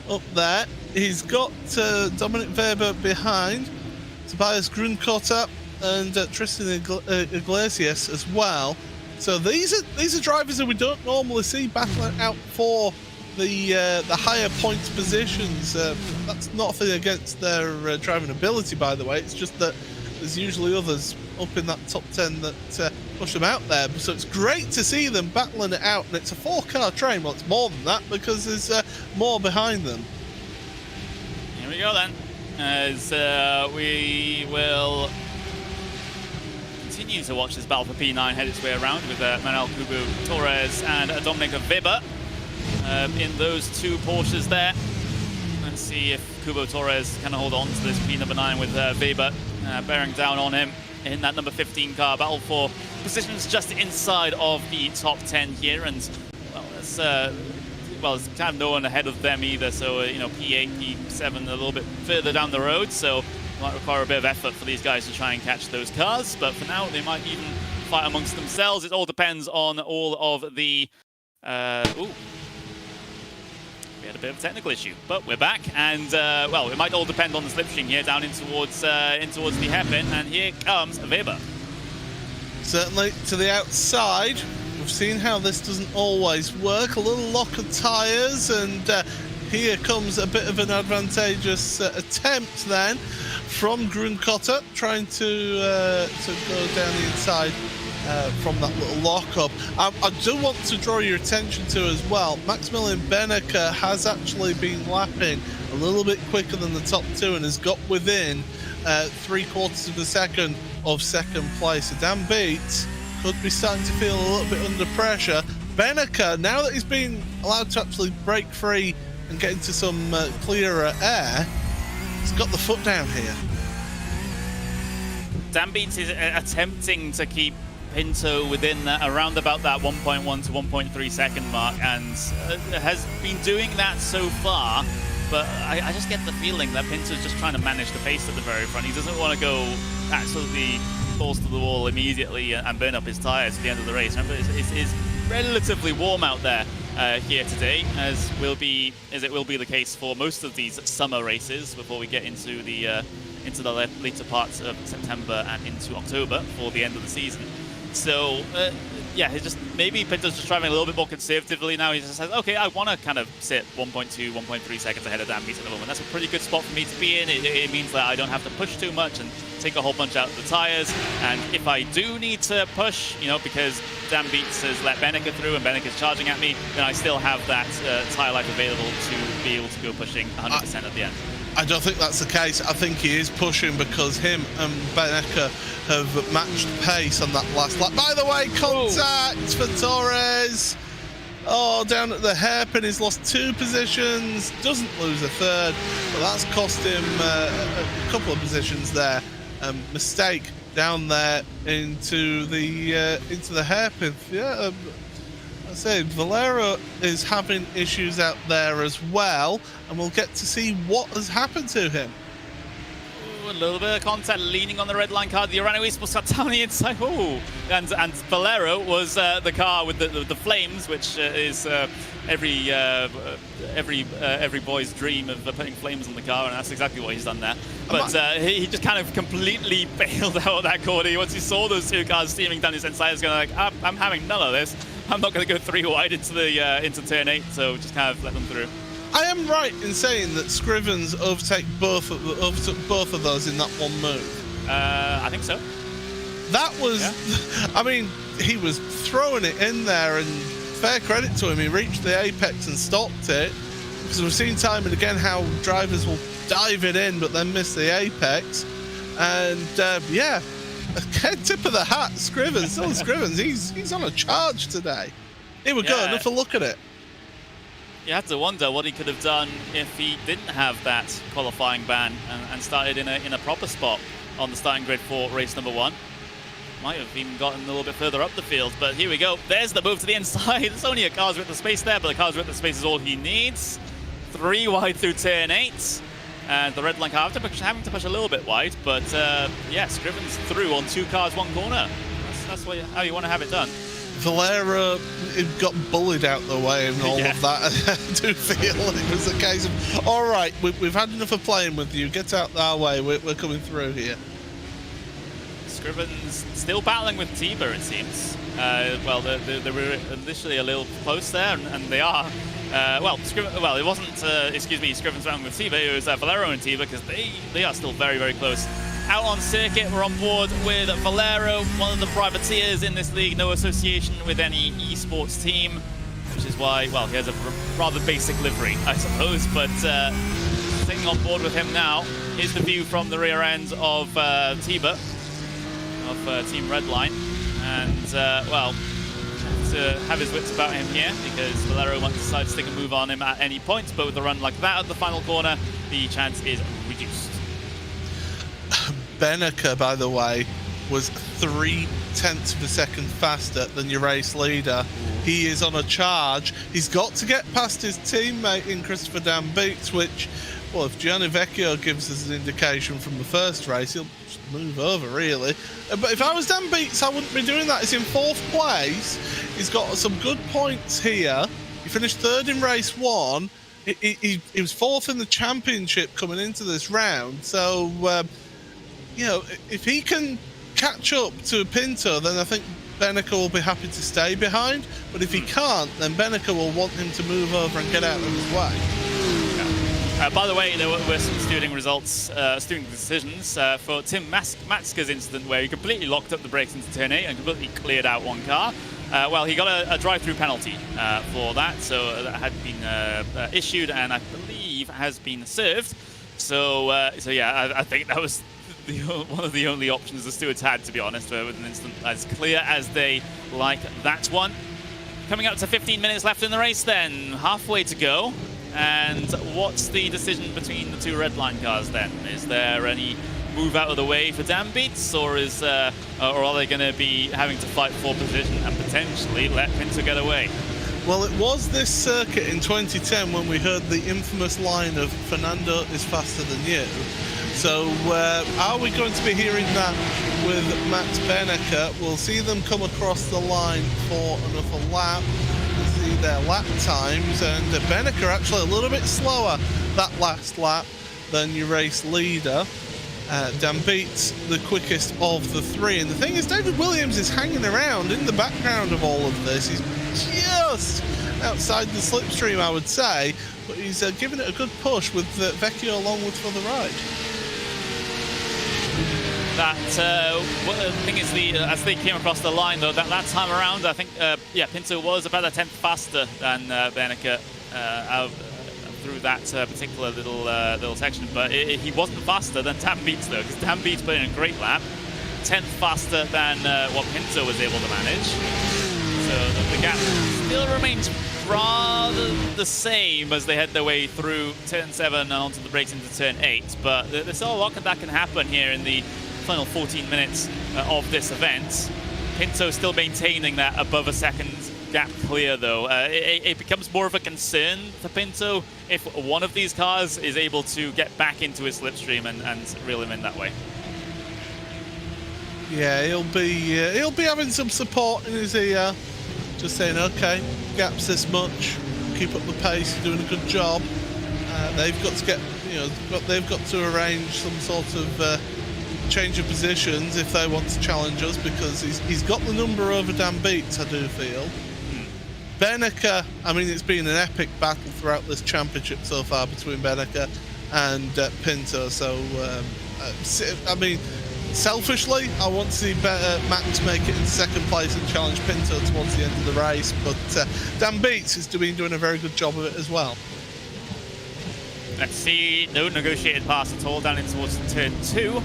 up there. He's got Dominic Weber behind. Tobias Grunkotter and Tristan Iglesias as well. So these are drivers that we don't normally see battling out for the higher points positions. That's nothing against their driving ability, by the way. It's just that there's usually others up in that top 10 that push them out there. So it's great to see them battling it out, and it's a 4-car train. Well, it's more than that because there's more behind them. Here we go then, as we will continue to watch this battle for P9 head its way around with Manuel Kubo Torres and Dominic Weber in those two Porsches there. Let's see if Kubo Torres can hold on to this P number 9 with Weber bearing down on him in that number 15 car. Battle for positions just inside of the top 10 here, and well, there's kind of no one ahead of them either. So you know, P8, P7 a little bit further down the road. So it might require a bit of effort for these guys to try and catch those cars. But for now, they might even fight amongst themselves. It all depends on all of the. Ooh. We had a bit of a technical issue, but we're back, and well, it might all depend on the slipstream here down in towards the hairpin, and here comes Weber. Certainly to the outside. We've seen how this doesn't always work. A little lock of tyres, and here comes a bit of an advantageous attempt then from Grunkotter, trying to go down the inside from that little lock-up. I do want to draw your attention to as well, Maximilian Benneker has actually been lapping a little bit quicker than the top two and has got within 3/4 of a second of second place. So Dan Beats could be starting to feel a little bit under pressure. Benneker, now that he's been allowed to actually break free and get into some clearer air, he's got the foot down here. Dan Beats is attempting to keep Pinto within around about that 1.1 to 1.3 second mark, and has been doing that so far. But I just get the feeling that Pinto's just trying to manage the pace at the very front. He doesn't want to go absolutely balls to the wall immediately and burn up his tyres at the end of the race. Remember, it's relatively warm out there here today, as it will be the case for most of these summer races before we get into the later parts of September and into October for the end of the season. So yeah, maybe Pinto's just driving a little bit more conservatively now. He just says, okay, I want to kind of sit 1.2, 1.3 seconds ahead of Dan Beats at the moment. That's a pretty good spot for me to be in. It means that I don't have to push too much and take a whole bunch out of the tyres. And if I do need to push, you know, because Dan Beats has let Benneker through and Benneker's charging at me, then I still have that tyre life available to be able to go pushing 100% at the end. I don't think that's the case. I think he is pushing because him and Benneker have matched pace on that last lap. By the way, contact for Torres. Oh, down at the hairpin, he's lost 2 positions. Doesn't lose a third, but that's cost him a couple of positions there. Mistake down there into the hairpin. Yeah. I say Valero is having issues out there as well, and we'll get to see what has happened to him. Ooh, a little bit of contact, leaning on the red line car. The Orano Esports got down the inside. Ooh, and Valero was the car with the flames, which is every boy's dream of putting flames on the car, and that's exactly what he's done there. But he just kind of completely bailed out that corner. Once he saw those 2 cars steaming down his inside, he's going like, I'm having none of this. I'm not going to go 3 wide into turn 8, so just kind of let them through. I am right in saying that Scrivens overtook both of those in that one move. I think so. That was, yeah. I mean, he was throwing it in there, and fair credit to him, he reached the apex and stopped it. Because we've seen time and again how drivers will dive it in, but then miss the apex. And yeah. Tip of the hat, Scrivens. Still Scrivens. He's on a charge today. Here we go. Enough to look at it. You had to wonder what he could have done if he didn't have that qualifying ban and started in a proper spot on the starting grid for race number 1. Might have even gotten a little bit further up the field, but here we go. There's the move to the inside. It's only a car's width of space there, but the car's width of space is all he needs. 3 wide through turn 8. And the red line car having to push a little bit wide, but yeah, Scrivens through on 2 cars, 1 corner. That's how you want to have it done. Valera got bullied out the way and all of that. I do feel it was a case of, all right, we've had enough of playing with you. Get out our way. We're coming through here. Scriven's still battling with Tiba, it seems. Well, they were initially a little close there, and they are. Well, it wasn't, excuse me, Scriven's battling with Tiba, it was Valero and Tiba, because they are still very, very close. Out on circuit, we're on board with Valero, one of the privateers in this league, no association with any esports team, which is why, well, he has a rather basic livery, I suppose, but sitting on board with him now is the view from the rear end of Tiba, of Team Redline, and, well, to have his wits about him here, because Valero might decide to stick a move on him at any point, but with a run like that at the final corner, the chance is reduced. Beneke, by the way, was 0.3 of a second faster than your race leader. He is on a charge. He's got to get past his teammate in Christopher Dambeats, which, well, if Gianni Vecchio gives us an indication from the first race, he'll just move over, really. But if I was Dambeats, I wouldn't be doing that. He's in 4th place. He's got some good points here. He finished 3rd in race 1. He was 4th in the championship coming into this round. So, you know, if he can catch up to Pinto, then I think Beneke will be happy to stay behind. But if he can't, then Beneke will want him to move over and get out of his way. By the way, there were some steering decisions for Tim Matska's incident, where he completely locked up the brakes into turn 8 and completely cleared out one car. Well, he got a drive-through penalty for that, so that had been issued and I believe has been served. So yeah, I think that was one of the only options the stewards had, to be honest, with an instant as clear as they like that one. Coming up to 15 minutes left in the race then, halfway to go. And what's the decision between the two Redline cars then? Is there any move out of the way for Dambeats, or are they going to be having to fight for position and potentially let Pinto get away? Well, it was this circuit in 2010 when we heard the infamous line of "Fernando is faster than you." So are we going to be hearing that with Matt Beneke? We'll see them come across the line for another lap. See their lap times, and Beneke actually a little bit slower that last lap than your race leader. Dambeats the quickest of the three, and the thing is, David Williams is hanging around in the background of all of this. He's just outside the slipstream, I would say, but he's giving it a good push with Vecchio along with for the ride. The thing is, as they came across the line, though, that time around, I think, yeah, Pinto was about a 10th faster than Beneke through that particular little section, but he wasn't faster than Dambeats, though, because Dambeats put in a great lap, 10th faster than what Pinto was able to manage. So the gap still remains rather the same as they head their way through turn 7 and onto the brakes into turn 8, but there's still a lot that can happen here in the final 14 minutes of this event. Pinto still maintaining that above a second gap clear, though. It becomes more of a concern for Pinto if one of these cars is able to get back into his slipstream and reel him in that way. Yeah, he'll be having some support in his ear, just saying, okay, gap's this much, keep up the pace, you're doing a good job. They've got to get, you know, they've got to arrange some sort of change of positions if they want to challenge us, because he's got the number over Dambeats, I do feel. Beneke, I mean, it's been an epic battle throughout this championship so far between Beneke and Pinto, so I mean, selfishly, I want to see Max make it in second place and challenge Pinto towards the end of the race, but Dambeats has been doing a very good job of it as well. Let's see, no negotiated pass at all down in towards turn 2.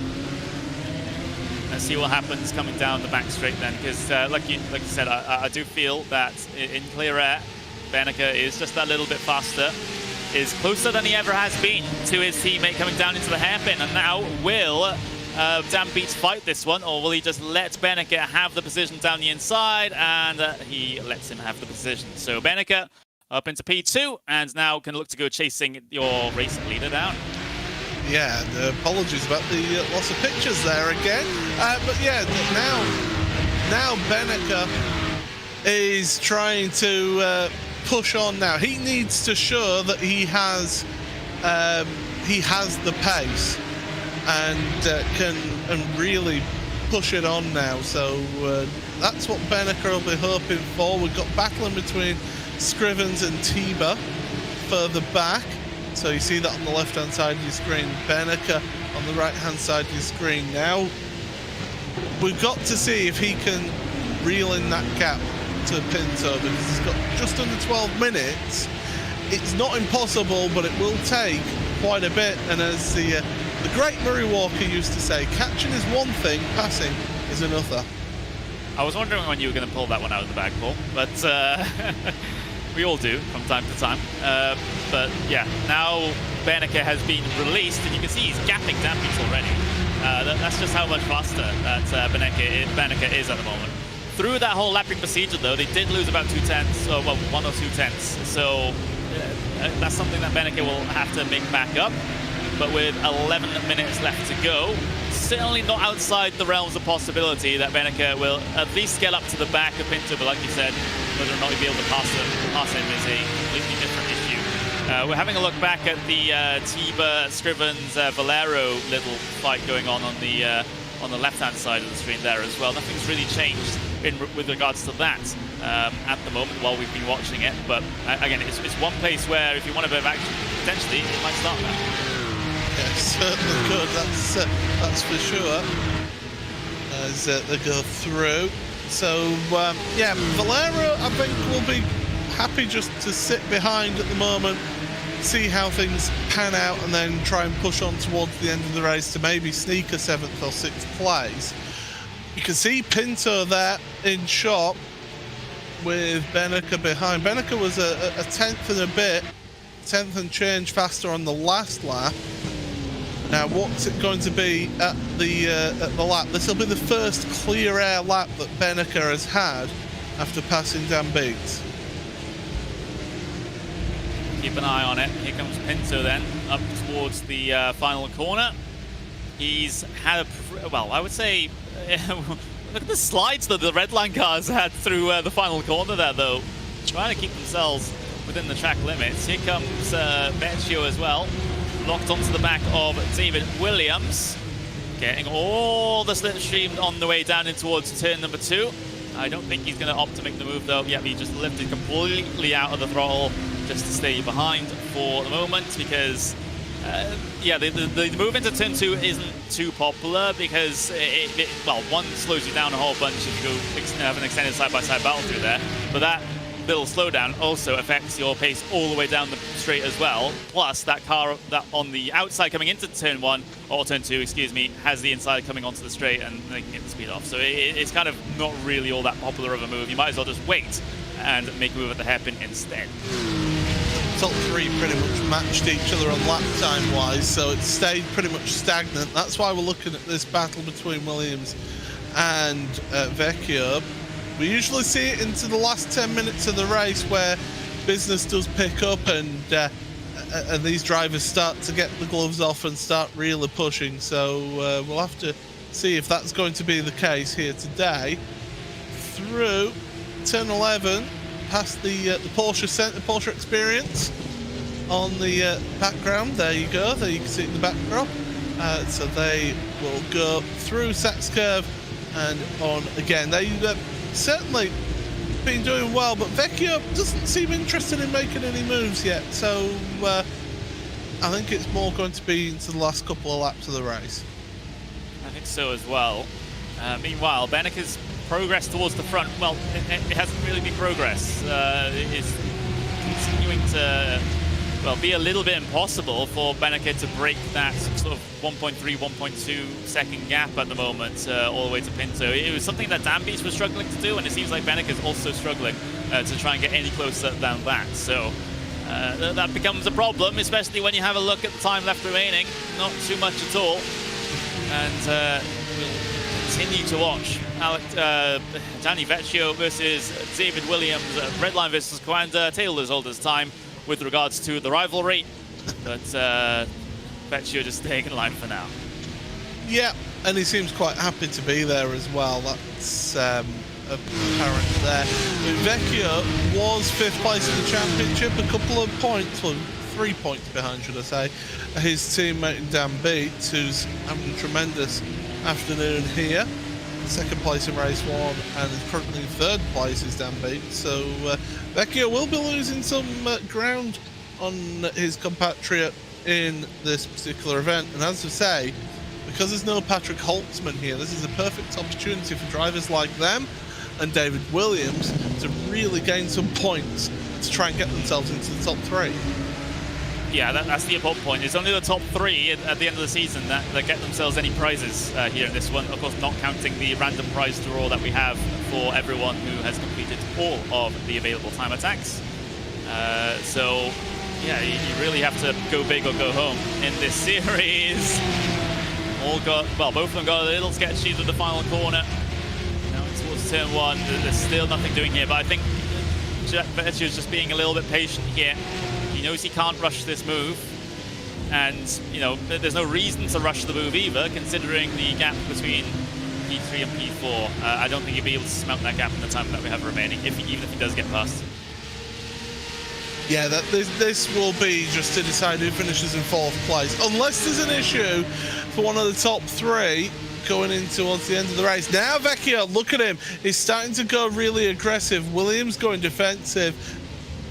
Let's see what happens coming down the back straight then, because like you said, I do feel that in clear air, Beneke is just that little bit faster, is closer than he ever has been to his teammate coming down into the hairpin, and now will Dambeats fight this one, or will he just let Beneke have the position down the inside, and he lets him have the position. So Beneke up into P2, and now can look to go chasing your race leader down. Yeah, apologies about the loss of pictures there again. But yeah, now Beneke is trying to push on now. He needs to show that he has the pace and can really push it on now. So that's what Benneker will be hoping for. We've got battling between Scrivens and Tiba further back. So you see that on the left-hand side of your screen. Benneker on the right-hand side of your screen now. We've got to see if he can reel in that gap to Pinto, because he's got just under 12 minutes. It's not impossible, but it will take quite a bit. And as the great Murray Walker used to say, catching is one thing, passing is another. I was wondering when you were going to pull that one out of the bag, Paul, but we all do from time to time. But yeah, now Benneker has been released, and you can see he's gapping Dampies already. That's just how much faster that Benneker is at the moment. Through that whole lapping procedure, though, they did lose about 2/10, well, 1 or 2 tenths. So that's something that Benneker will have to make back up. But with 11 minutes left to go, certainly not outside the realms of possibility that Benneker will at least get up to the back of Pinto. But like you said, whether or not he'll be able to pass him is a completely different issue. We're having a look back at the Tiba, Scrivens, Valero little fight going on the left-hand side of the screen there as well. Nothing's really changed with regards to that at the moment while we've been watching it. But again, it's one place where if you want a bit of action, potentially it might start now. Yeah, certainly could. That's for sure. As they go through. So yeah, Valero, I think, will be happy just to sit behind at the moment, see how things pan out, and then try and push on towards the end of the race to maybe sneak a 7th or 6th place. You can see Pinto there in shot with Benneker behind. Benneker was a 10th and a bit, 10th and change faster on the last lap. Now, what's it going to be at the lap? This will be the first clear air lap that Benneker has had after passing Dan Beats. Keep an eye on it. Here comes Pinto then, up towards the final corner. He's had well, I would say, look at the slides that the Redline cars had through the final corner there, though. Trying to keep themselves within the track limits. Here comes Vecchio as well, locked onto the back of David Williams. Getting all the slipstream on the way down in towards turn number 2. I don't think he's going to opt to make the move, though. Yep, he just lifted completely out of the throttle just to stay behind for the moment, because yeah, the move into turn 2 isn't too popular because well, one slows you down a whole bunch if you go have an extended side-by-side battle through there, but that little slowdown also affects your pace all the way down the straight as well. Plus, that car that on the outside coming into turn 1, or turn 2, excuse me, has the inside coming onto the straight and they can get the speed off. So it's kind of not really all that popular of a move. You might as well just wait and make a move at the hairpin instead. Top 3 pretty much matched each other on lap time wise, so it stayed pretty much stagnant. That's why we're looking at this battle between Williams and Vecchio. We usually see it into the last 10 minutes of the race where business does pick up and these drivers start to get the gloves off and start really pushing. So we'll have to see if that's going to be the case here today. Through turn 11, past the Porsche Centre, Porsche Experience on the background. There you go. There you can see it in the backdrop. So they will go through Sachs Curve and on again. They certainly been doing well, but Vecchio doesn't seem interested in making any moves yet. So I think it's more going to be into the last couple of laps of the race. I think so as well. Meanwhile, Benneker's progress towards the front, well, it hasn't really been progress. It's continuing to, well, be a little bit impossible for Benneker to break that sort of 1.3, 1.2 second gap at the moment, all the way to Pinto. It was something that Dan Beats was struggling to do, and it seems like Benneker's also struggling to try and get any closer than that. So that becomes a problem, especially when you have a look at the time left remaining. Not too much at all. And we'll continue to watch Danny Vecchio versus David Williams, Redline versus Coanda. Taylor's holders time with regards to the rivalry, but Vecchio just staying in line for now. Yeah, and he seems quite happy to be there as well. That's apparent there. Vecchio was 5th place in the championship, a couple of points, well, 3 points behind, should I say, his teammate Dan Beats, who's having a tremendous afternoon here. second place in race 1 and is currently in third place is Dan Beat. So Vecchio will be losing some ground on his compatriot in this particular event. And as I say, because there's no Patrick Holtzman here, this is a perfect opportunity for drivers like them and David Williams to really gain some points to try and get themselves into the top 3. Yeah, that's the important point. It's only the top 3 at the end of the season that get themselves any prizes here in this one. Of course, not counting the random prize draw that we have for everyone who has completed all of the available time attacks. So, yeah, you really have to go big or go home in this series. Both of them got a little sketchy with the final corner. Now towards turn 1, there's still nothing doing here, but I think Vecchio's just being a little bit patient here. He knows he can't rush this move, and you know there's no reason to rush the move either, considering the gap between P3 and P4. I don't think he'll be able to surmount that gap in the time that we have remaining, even if he does get past. Yeah, this will be just to decide who finishes in 4th place, unless there's an issue for one of the top 3 going in towards the end of the race. Now Vecchio, look at him, he's starting to go really aggressive. Williams going defensive.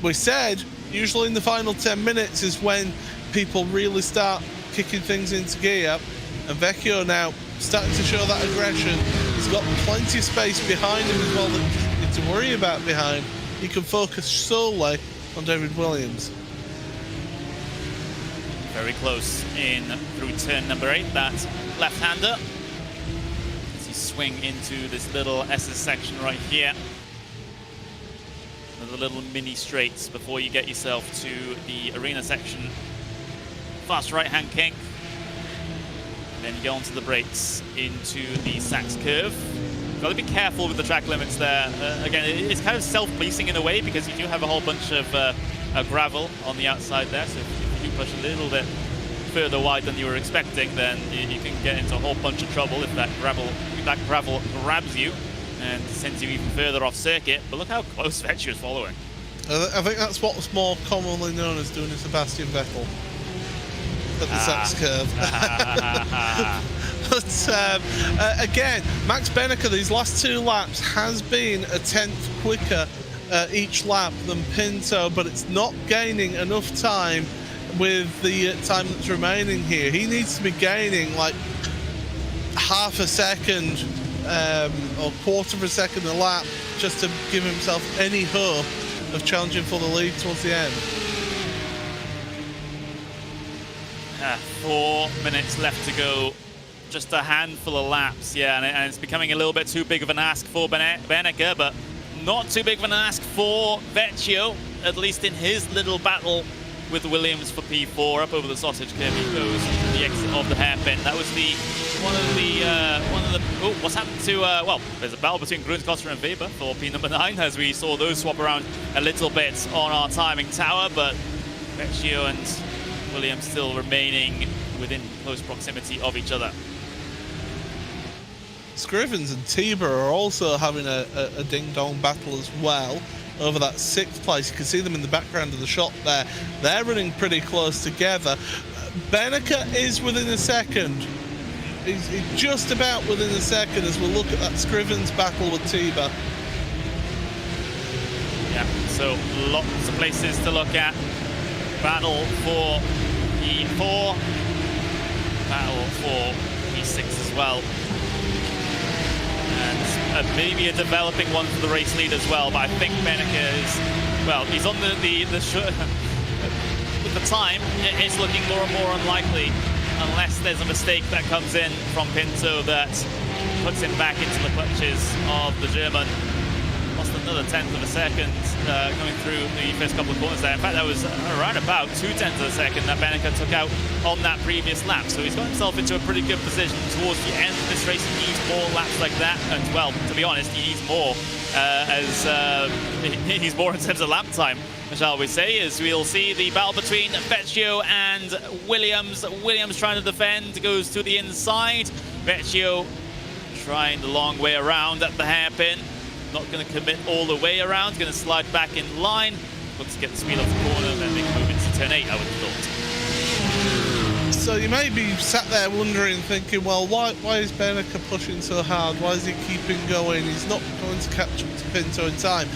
We said usually in the final 10 minutes is when people really start kicking things into gear, and Vecchio now starting to show that aggression. He's got plenty of space behind him as well that he doesn't need to worry about behind. He can focus solely on David Williams. Very close in through turn number 8, that left-hander. As you swing into this little SS section right here. The little mini straights before you get yourself to the arena section. Fast right-hand kink. Then you go onto the brakes into the Sachs curve. Got to be careful with the track limits there. Again, it's kind of self-policing in a way because you do have a whole bunch of gravel on the outside there. So if you push a little bit further wide than you were expecting, then you can get into a whole bunch of trouble if that gravel grabs you and sends you even further off circuit. But look how close Vecchio is following. I think that's what's more commonly known as doing a Sebastian Vettel at the Sachs curve. But again, Max Benneker, these last 2 laps has been a 10th quicker each lap than Pinto, but it's not gaining enough time with the time that's remaining here. He needs to be gaining like half a second or quarter of a second a lap just to give himself any hope of challenging for the lead towards the end. 4 minutes left to go. Just a handful of laps, yeah, and it's becoming a little bit too big of an ask for Benneker, but not too big of an ask for Vecchio, at least in his little battle with Williams for P4. Up over the sausage curve he goes, the exit of the hairpin. That was one of the oh, what's happened to well, there's a battle between Grunskoster and Weber for P number 9 as we saw those swap around a little bit on our timing tower, but Vecchio and Williams still remaining within close proximity of each other. Scrivens and Tiber are also having a ding-dong battle as well over that 6th place. You can see them in the background of the shot there. They're running pretty close together. Benneker is within a second. He's just about within a second as we look at that Scrivens battle with Tiber. Yeah, so lots of places to look at. Battle for P4, battle for P6 as well. And maybe a developing one for the race lead as well, but I think Benneker is, well, he's on the with the time, it's looking more and more unlikely unless there's a mistake that comes in from Pinto that puts him back into the clutches of the German. Lost another 1/10 of a second going through the first couple of corners there. In fact, that was around about 2/10 of a second that Benneker took out on that previous lap. So he's got himself into a pretty good position towards the end of this race. He needs more laps like that. And, well, to be honest, he needs more he needs more in terms of lap time, shall we say, as we'll see the battle between Vecchio and Williams. Williams trying to defend, goes to the inside. Vecchio trying the long way around at the hairpin. Not going to commit all the way around, going to slide back in line. Looks to get the speed off the corner, then they can move into turn 8, I would have thought. So you may be sat there wondering, thinking, well, why is Beneke pushing so hard? Why is he keeping going? He's not going to catch up to Pinto in time.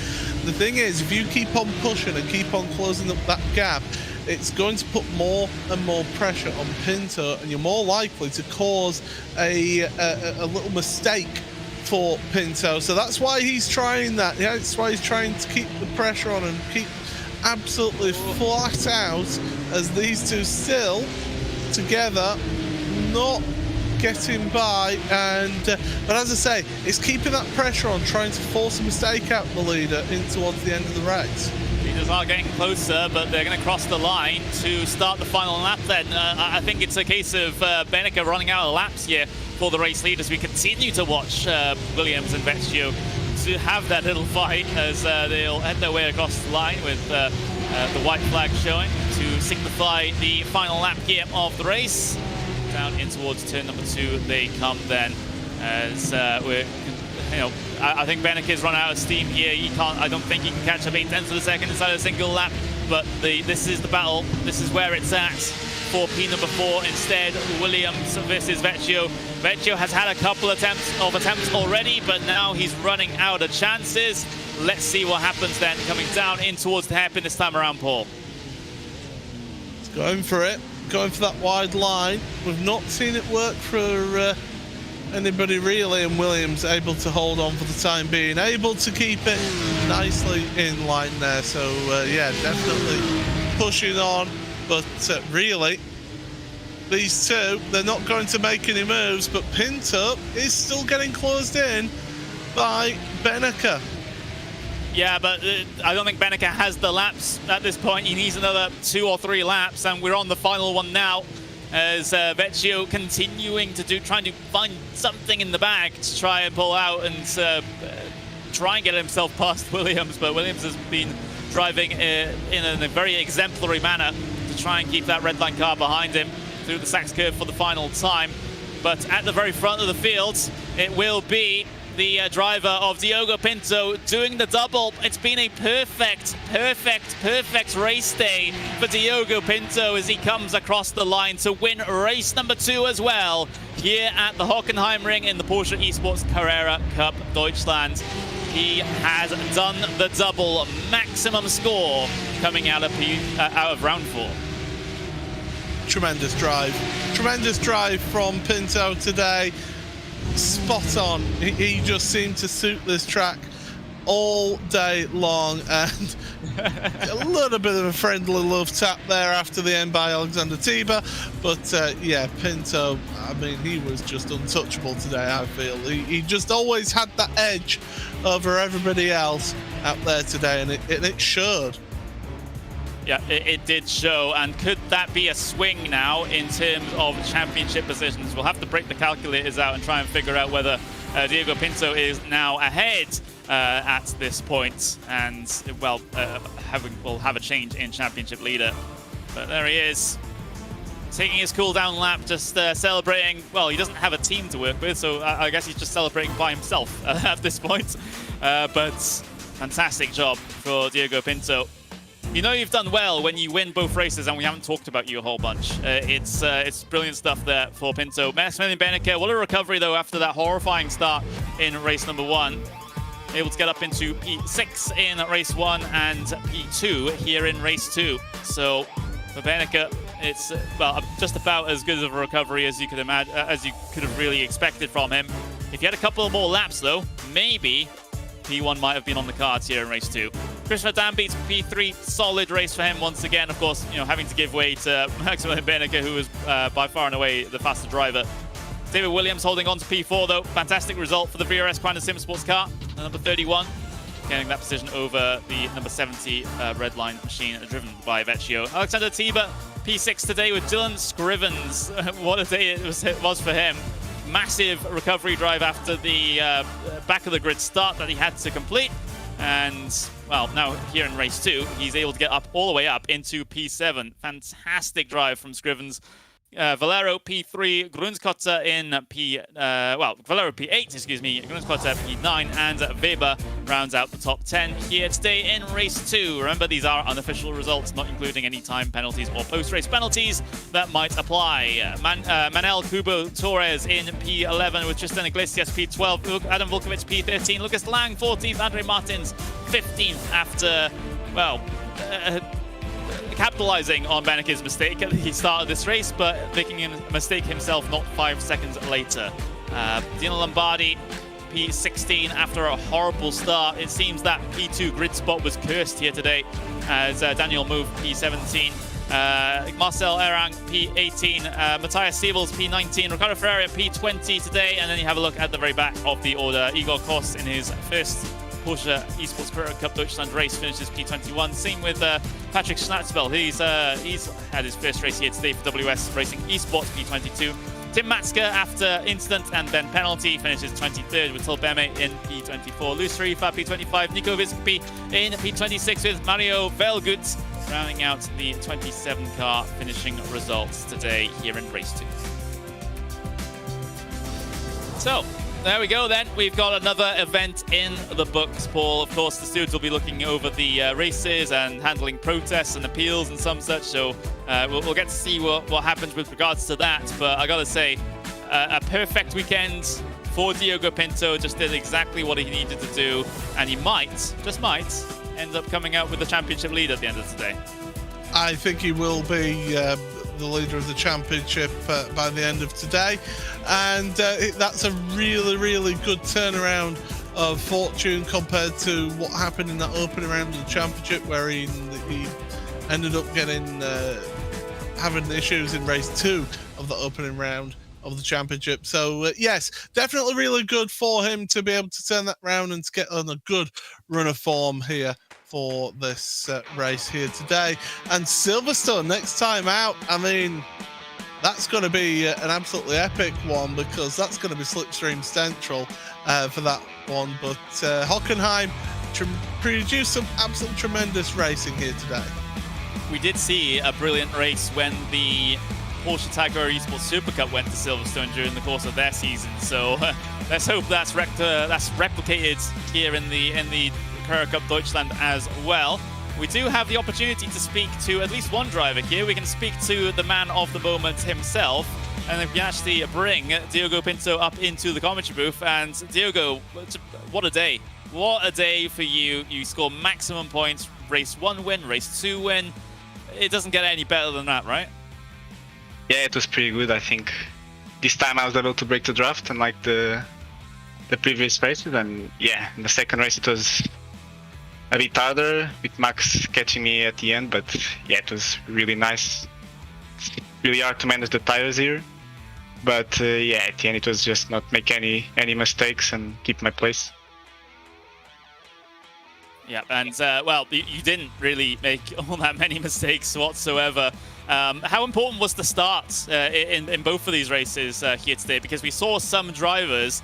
The thing is, if you keep on pushing and keep on closing up that gap, it's going to put more and more pressure on Pinto, and you're more likely to cause a little mistake for Pinto. So that's why he's trying that. Yeah, that's why he's trying to keep the pressure on and keep absolutely flat out as these two still together, not getting by. And but as I say, it's keeping that pressure on, trying to force a mistake out the leader in towards the end of the race. Leaders are getting closer, but they're going to cross the line to start the final lap then. I think it's a case of Beneke running out of laps here for the race leaders. We continue to watch Williams and Vecchio to have that little fight as they'll head their way across the line with the white flag showing to signify the final lap here of the race. Down in towards turn number 2 they come then, as I think Beneke's run out of steam here. I don't think he can catch up 8/10 of a second inside a single lap, but this is the battle. This is where it's at for P number 4 instead. Williams versus Vecchio. Vecchio has had a couple attempts already, but now he's running out of chances. Let's see what happens then, coming down in towards the hairpin this time around, Paul. He's going for it, going for that wide line. We've not seen it work for anybody really, and Williams able to hold on for the time being, able to keep it nicely in line there. So yeah, definitely pushing on, but really these two, they're not going to make any moves, but Pinto is still getting closed in by Beneke. Yeah, but I don't think Beneke has the laps at this point. He needs another 2 or 3 laps, and we're on the final one now, as Vecchio continuing to trying to find something in the bag to try and pull out and try and get himself past Williams. But Williams has been driving in a very exemplary manner to try and keep that red line car behind him through the Sachs curve for the final time. But at the very front of the field, it will be the driver of Diogo Pinto doing the double. It's been a perfect race day for Diogo Pinto as he comes across the line to win race number 2 as well here at the Hockenheimring in the Porsche Esports Carrera Cup Deutschland. He has done the double, maximum score coming out of round 4. Tremendous drive from Pinto today. Spot on. He just seemed to suit this track all day long, and a little bit of a friendly love tap there after the end by Alexander Tiber. But yeah, Pinto, I mean, he was just untouchable today, I feel. He just always had that edge over everybody else out there today, and it showed. Yeah, it did show, and could that be a swing now in terms of championship positions? We'll have to break the calculators out and try and figure out whether Diogo Pinto is now ahead at this point, and well, we'll have a change in championship leader. But there he is, taking his cool down lap, just celebrating. Well, he doesn't have a team to work with, so I guess he's just celebrating by himself at this point. But fantastic job for Diogo Pinto. You know you've done well when you win both races and we haven't talked about you a whole bunch. It's brilliant stuff there for Pinto. Maximilian Beneke, what a recovery though after that horrifying start in race number 1. Able to get up into P6 in race 1 and P2 here in race 2. So for Beneke, it's well, just about as good of a recovery as you could imagine, as you could have really expected from him. If you had a couple more laps though, maybe P1 might have been on the cards here in race 2. Krishna Dan beats P3, solid race for him once again. Of course, you know, having to give way to Maximilian Beneke, who was by far and away the faster driver. David Williams holding on to P4 though. Fantastic result for the VRS Quantum Sim Sports car, number 31. Getting that position over the number 70 red line machine driven by Vecchio. Alexander Tiber, P6 today with Dylan Scrivens. What a day it was for him. Massive recovery drive after the back of the grid start that he had to complete. And, well, now here in race 2, he's able to get up all the way up into P7. Fantastic drive from Scrivens. Valero P3, Grunskotter in Valero P8, excuse me, Grunskotter P9, and Weber rounds out the top 10 here today in race 2. Remember, these are unofficial results, not including any time penalties or post-race penalties that might apply. Manel Kubo Torres in P11 with Tristan Iglesias P12, Adam Volkovich P13, Lucas Lang 14th, Andre Martins 15th after, well, capitalizing on Benneke's mistake at the start of this race, but making a mistake himself not 5 seconds later. Dino Lombardi, P16 after a horrible start. It seems that P2 grid spot was cursed here today as Daniel moved P17. Marcel Erang, P18, Matthias Siebels, P19, Ricardo Ferreira, P20 today, and then you have a look at the very back of the order. Igor Kos in his first Porsche Esports Carrera Cup Deutschland race finishes P21. Same with Patrick Schnatzbel. He's had his first race here today for WS Racing Esports, P22. Tim Matska, after incident and then penalty, finishes 23rd with Til Beme in P24. Luis Rifa, P25. Nico Vizkpi in P26 with Mario Velgut, rounding out the 27 car finishing results today here in race 2. So, there we go then. We've got another event in the books, Paul. Of course, the stewards will be looking over the races and handling protests and appeals and some such, so we'll get to see what happens with regards to that. But I gotta say, a perfect weekend for Diogo Pinto. Just did exactly what he needed to do, and he might, just might, end up coming out with the championship lead at the end of today. I think he will be the leader of the championship by the end of today, and that's a really, really good turnaround of fortune compared to what happened in that opening round of the championship, where he ended up having issues in race 2 of the opening round of the championship. So yes, definitely really good for him to be able to turn that round and to get on a good run of form here for this race here today. And Silverstone next time out, I mean, that's going to be an absolutely epic one, because that's going to be Slipstream Central for that one. But Hockenheim produced some absolutely tremendous racing here today. We did see a brilliant race when the Porsche Carrera Esports Super Cup went to Silverstone during the course of their season. So let's hope that's replicated here in the Carrera Cup Deutschland as well. We do have the opportunity to speak to at least one driver here. We can speak to the man of the moment himself, and if we actually bring Diogo Pinto up into the commentary booth. And Diogo, what a day. What a day for you. You score maximum points, race 1 win, race 2 win. It doesn't get any better than that, right? Yeah, it was pretty good. I think this time I was able to break the draft, unlike the previous races. And yeah, in the second race it was a bit harder, with Max catching me at the end, but yeah, it was really nice. It's really hard to manage the tires here, but yeah, at the end it was just not make any mistakes and keep my place. Yeah, and well, you didn't really make all that many mistakes whatsoever. How important was the start in both of these races here today? Because we saw some drivers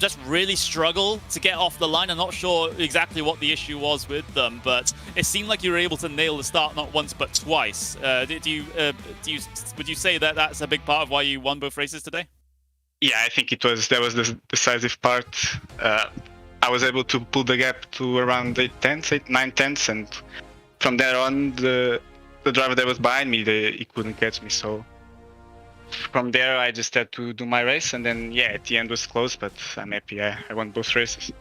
just really struggle to get off the line. I'm not sure exactly what the issue was with them, but it seemed like you were able to nail the start not once but twice. Would you say that that's a big part of why you won both races today? Yeah, I think that was the decisive part. I was able to pull the gap to around 9 tenths, and from there on, the driver that was behind me, he couldn't catch me. So from there, I just had to do my race, and then yeah, at the end was close, but I'm happy I won both races.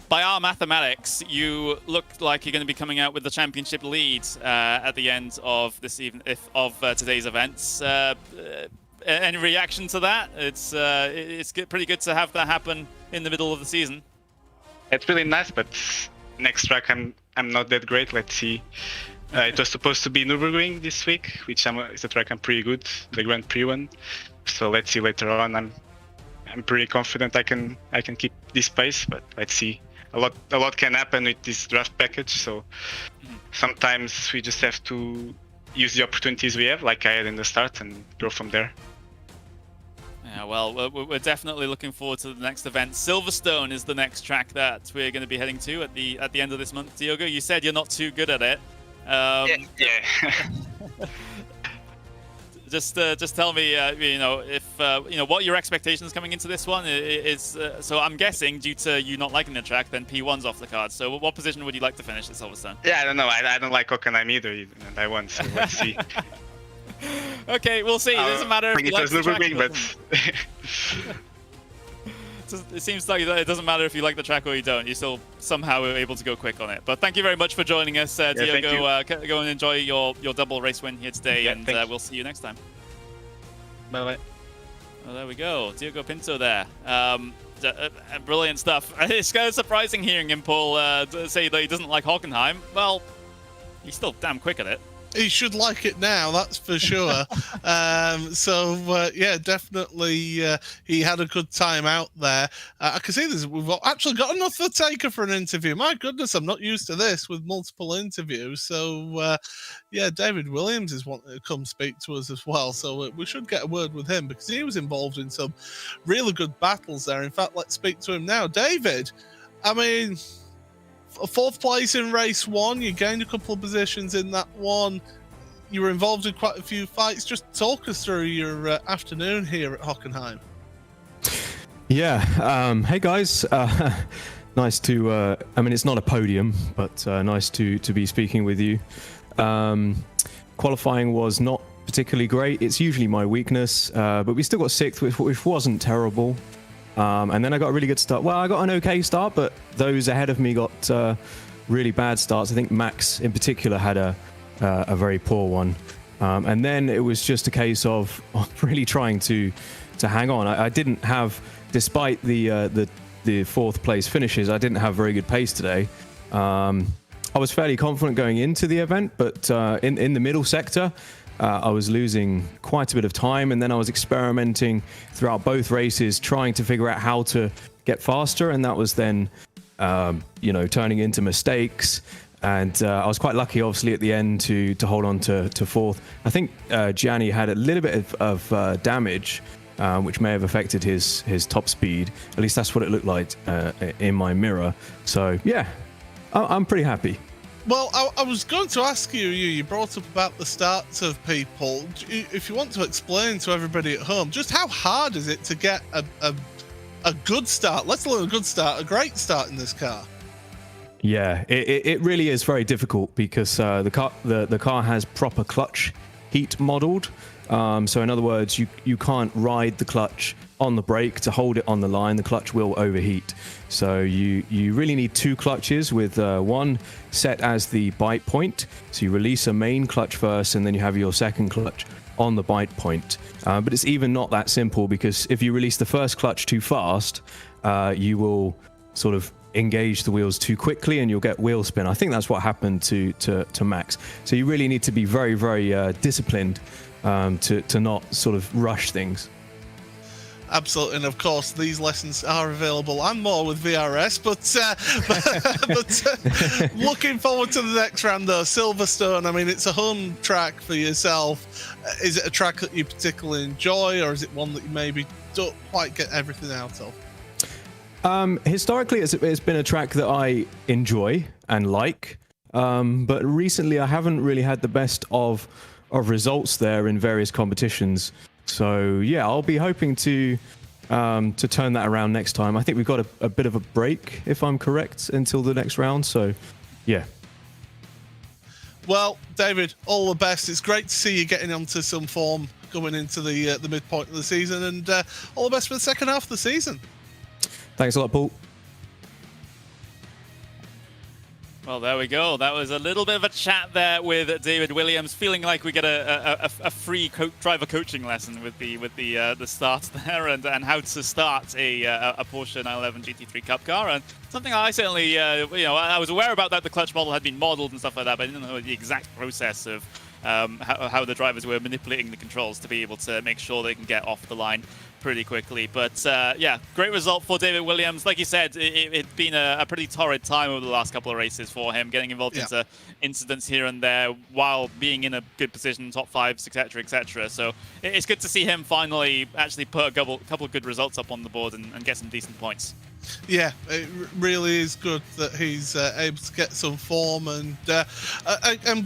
By our mathematics, you look like you're going to be coming out with the championship lead at the end of this today's events. Any reaction to that? It's pretty good to have that happen in the middle of the season. It's really nice, but next track I'm not that great. Let's see. It was supposed to be Nürburgring this week, which is a track I'm pretty good, the Grand Prix one. So let's see later on. I'm pretty confident I can keep this pace, but let's see. A lot can happen with this draft package. So sometimes we just have to use the opportunities we have, like I had in the start, and go from there. Yeah, well, we're definitely looking forward to the next event. Silverstone is the next track that we're going to be heading to at the end of this month. Diogo, you said you're not too good at it. Yeah. just tell me, you know, if you know what your expectations coming into this one is. So I'm guessing, due to you not liking the track, then P1's off the card. So what position would you like to finish at Silverstone? Yeah, I don't know. I don't like Hockenheim either, and I won. So let's see. Okay, we'll see. It doesn't matter if you like the track. but It seems like it doesn't matter if you like the track or you don't. You're still somehow able to go quick on it. But thank you very much for joining us, Diogo. Go and enjoy your double race win here today, and we'll see you next time. Bye-bye. Well, there we go. Diogo Pinto there. Brilliant stuff. It's kind of surprising hearing him, Paul, say that he doesn't like Hockenheim. Well, he's still damn quick at it. He should like it now, that's for sure. Yeah, definitely he had a good time out there. I can see this. We've actually got another taker for an interview. My goodness, I'm not used to this with multiple interviews. So, yeah, David Williams is wanting to come speak to us as well. So we should get a word with him because he was involved in some really good battles there. In fact, let's speak to him now. David, I mean, fourth place in race one, you gained a couple of positions in that one. You were involved in quite a few fights. Just talk us through your afternoon here at Hockenheim. Yeah, hey guys, nice to, I mean, it's not a podium, but nice to be speaking with you. Qualifying was not particularly great. It's usually my weakness, but we still got sixth, which wasn't terrible. And then I got a really good start. Well, I got an okay start, but those ahead of me got really bad starts. I think Max in particular had a very poor one. And then it was just a case of really trying to hang on. I didn't have, despite the fourth place finishes, I didn't have very good pace today. I was fairly confident going into the event, but in the middle sector, I was losing quite a bit of time, and then I was experimenting throughout both races, trying to figure out how to get faster, and that was then, you know, turning into mistakes. And I was quite lucky, obviously, at the end to hold on to fourth. I think Gianni had a little bit of damage, which may have affected his top speed. At least that's what it looked like in my mirror. So yeah, I'm pretty happy. Well, I was going to ask you brought up about the starts of people. If you want to explain to everybody at home, just how hard is it to get a good start, let alone a good start, a great start in this car? Yeah, it really is very difficult because the car has proper clutch heat modeled. So in other words, you can't ride the clutch on the brake to hold it on the line. The clutch will overheat. So you really need two clutches with one set as the bite point. So you release a main clutch first and then you have your second clutch on the bite point. But it's even not that simple because if you release the first clutch too fast, you will sort of engage the wheels too quickly and you'll get wheel spin. I think that's what happened to Max. So you really need to be very, very disciplined to not sort of rush things. Absolutely, and of course these lessons are available and more with VRS, but looking forward to the next round though. Silverstone, I mean, it's a home track for yourself. Is it a track that you particularly enjoy, or is it one that you maybe don't quite get everything out of? Historically, it's been a track that I enjoy and like, but recently I haven't really had the best of results there in various competitions. So yeah, I'll be hoping to turn that around next time. I think we've got a bit of a break, if I'm correct, until the next round. So yeah. Well, David, all the best. It's great to see you getting onto some form going into the midpoint of the season, and all the best for the second half of the season. Thanks a lot, Paul. Well, there we go. That was a little bit of a chat there with David Williams, feeling like we get a free driver coaching lesson with the start there and how to start a Porsche 911 GT3 Cup car. And something I certainly, I was aware about that the clutch model had been modeled and stuff like that, but I didn't know the exact process of how the drivers were manipulating the controls to be able to make sure they can get off the line pretty quickly. But yeah, great result for David Williams. Like you said, it'd been a pretty torrid time over the last couple of races for him, getting involved into incidents here and there while being in a good position, top fives, etc., etc. So it's good to see him finally actually put a couple of good results up on the board and get some decent points. Yeah, it really is good that he's able to get some form and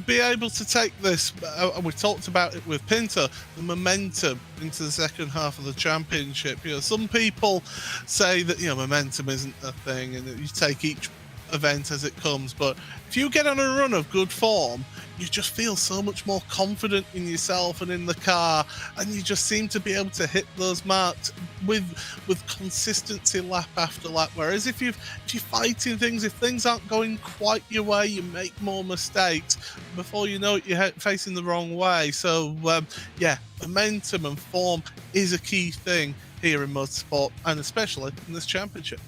be able to take this. And we talked about it with Pinto, the momentum into the second half of the championship. You know, some people say that momentum isn't a thing, and that you take each event as it comes. But if you get on a run of good form, you just feel so much more confident in yourself and in the car, and you just seem to be able to hit those marks with consistency lap after lap. Whereas if you're fighting things, if things aren't going quite your way, you make more mistakes. Before you know it, you're facing the wrong way. So yeah, momentum and form is a key thing here in motorsport, and especially in this championship.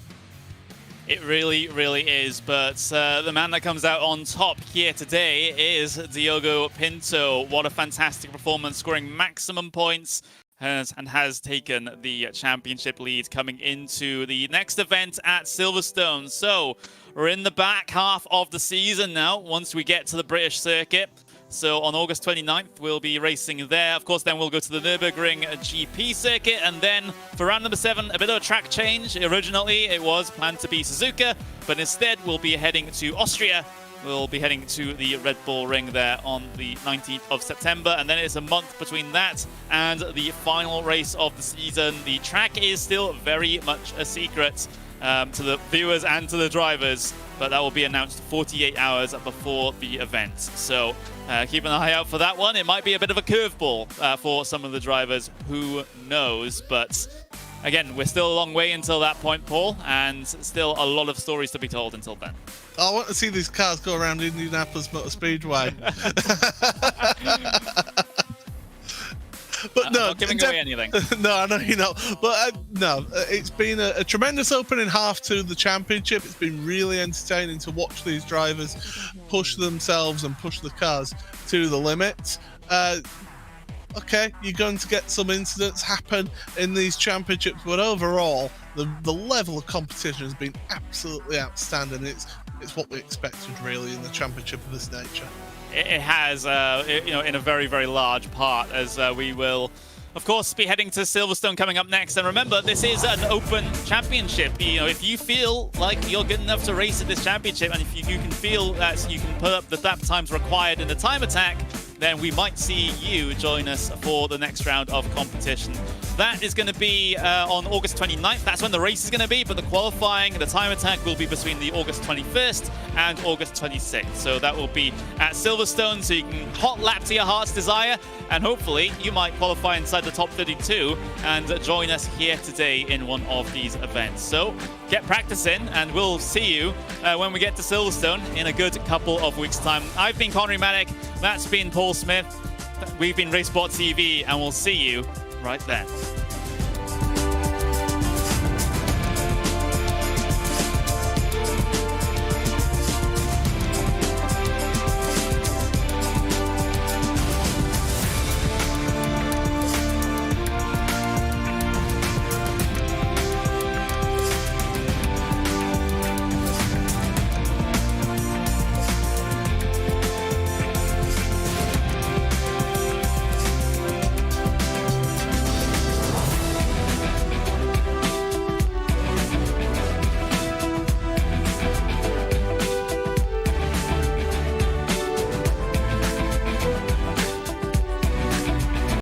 It really, really is, but the man that comes out on top here today is Diogo Pinto. What a fantastic performance, scoring maximum points and has taken the championship lead coming into the next event at Silverstone. So we're in the back half of the season now, once we get to the British circuit. So on August 29th, we'll be racing there. Of course, then we'll go to the Nürburgring GP circuit. And then for round number 7, a bit of a track change. Originally, it was planned to be Suzuka, but instead we'll be heading to Austria. We'll be heading to the Red Bull Ring there on the 19th of September. And then it's a month between that and the final race of the season. The track is still very much a secret to the viewers and to the drivers, but that will be announced 48 hours before the event. So keep an eye out for that one. It might be a bit of a curveball for some of the drivers, who knows. But again, we're still a long way until that point, Paul, and still a lot of stories to be told until then. I want to see these cars go around Indianapolis Motor Speedway. But no, I'm not giving away anything. No, I know you're not. But no, it's been a tremendous opening half to the championship. It's been really entertaining to watch these drivers push themselves and push the cars to the limit. Okay, you're going to get some incidents happen in these championships, but overall, the level of competition has been absolutely outstanding. It's what we expected, really, in the championship of this nature. It has, in a very, very large part, as we will, of course, be heading to Silverstone coming up next. And remember, this is an open championship. If you feel like you're good enough to race at this championship, and if you can feel that you can put up the lap times required in the time attack, then we might see you join us for the next round of competition. That is going to be on August 29th. That's when the race is going to be, but the qualifying, the time attack will be between the August 21st and August 26th. So that will be at Silverstone, so you can hot lap to your heart's desire, and hopefully you might qualify inside the top 32 and join us here today in one of these events. So get practicing, and we'll see you when we get to Silverstone in a good couple of weeks' time. I've been Connery Maddock, that's been Paul Smith, we've been Raceport TV, and we'll see you right then.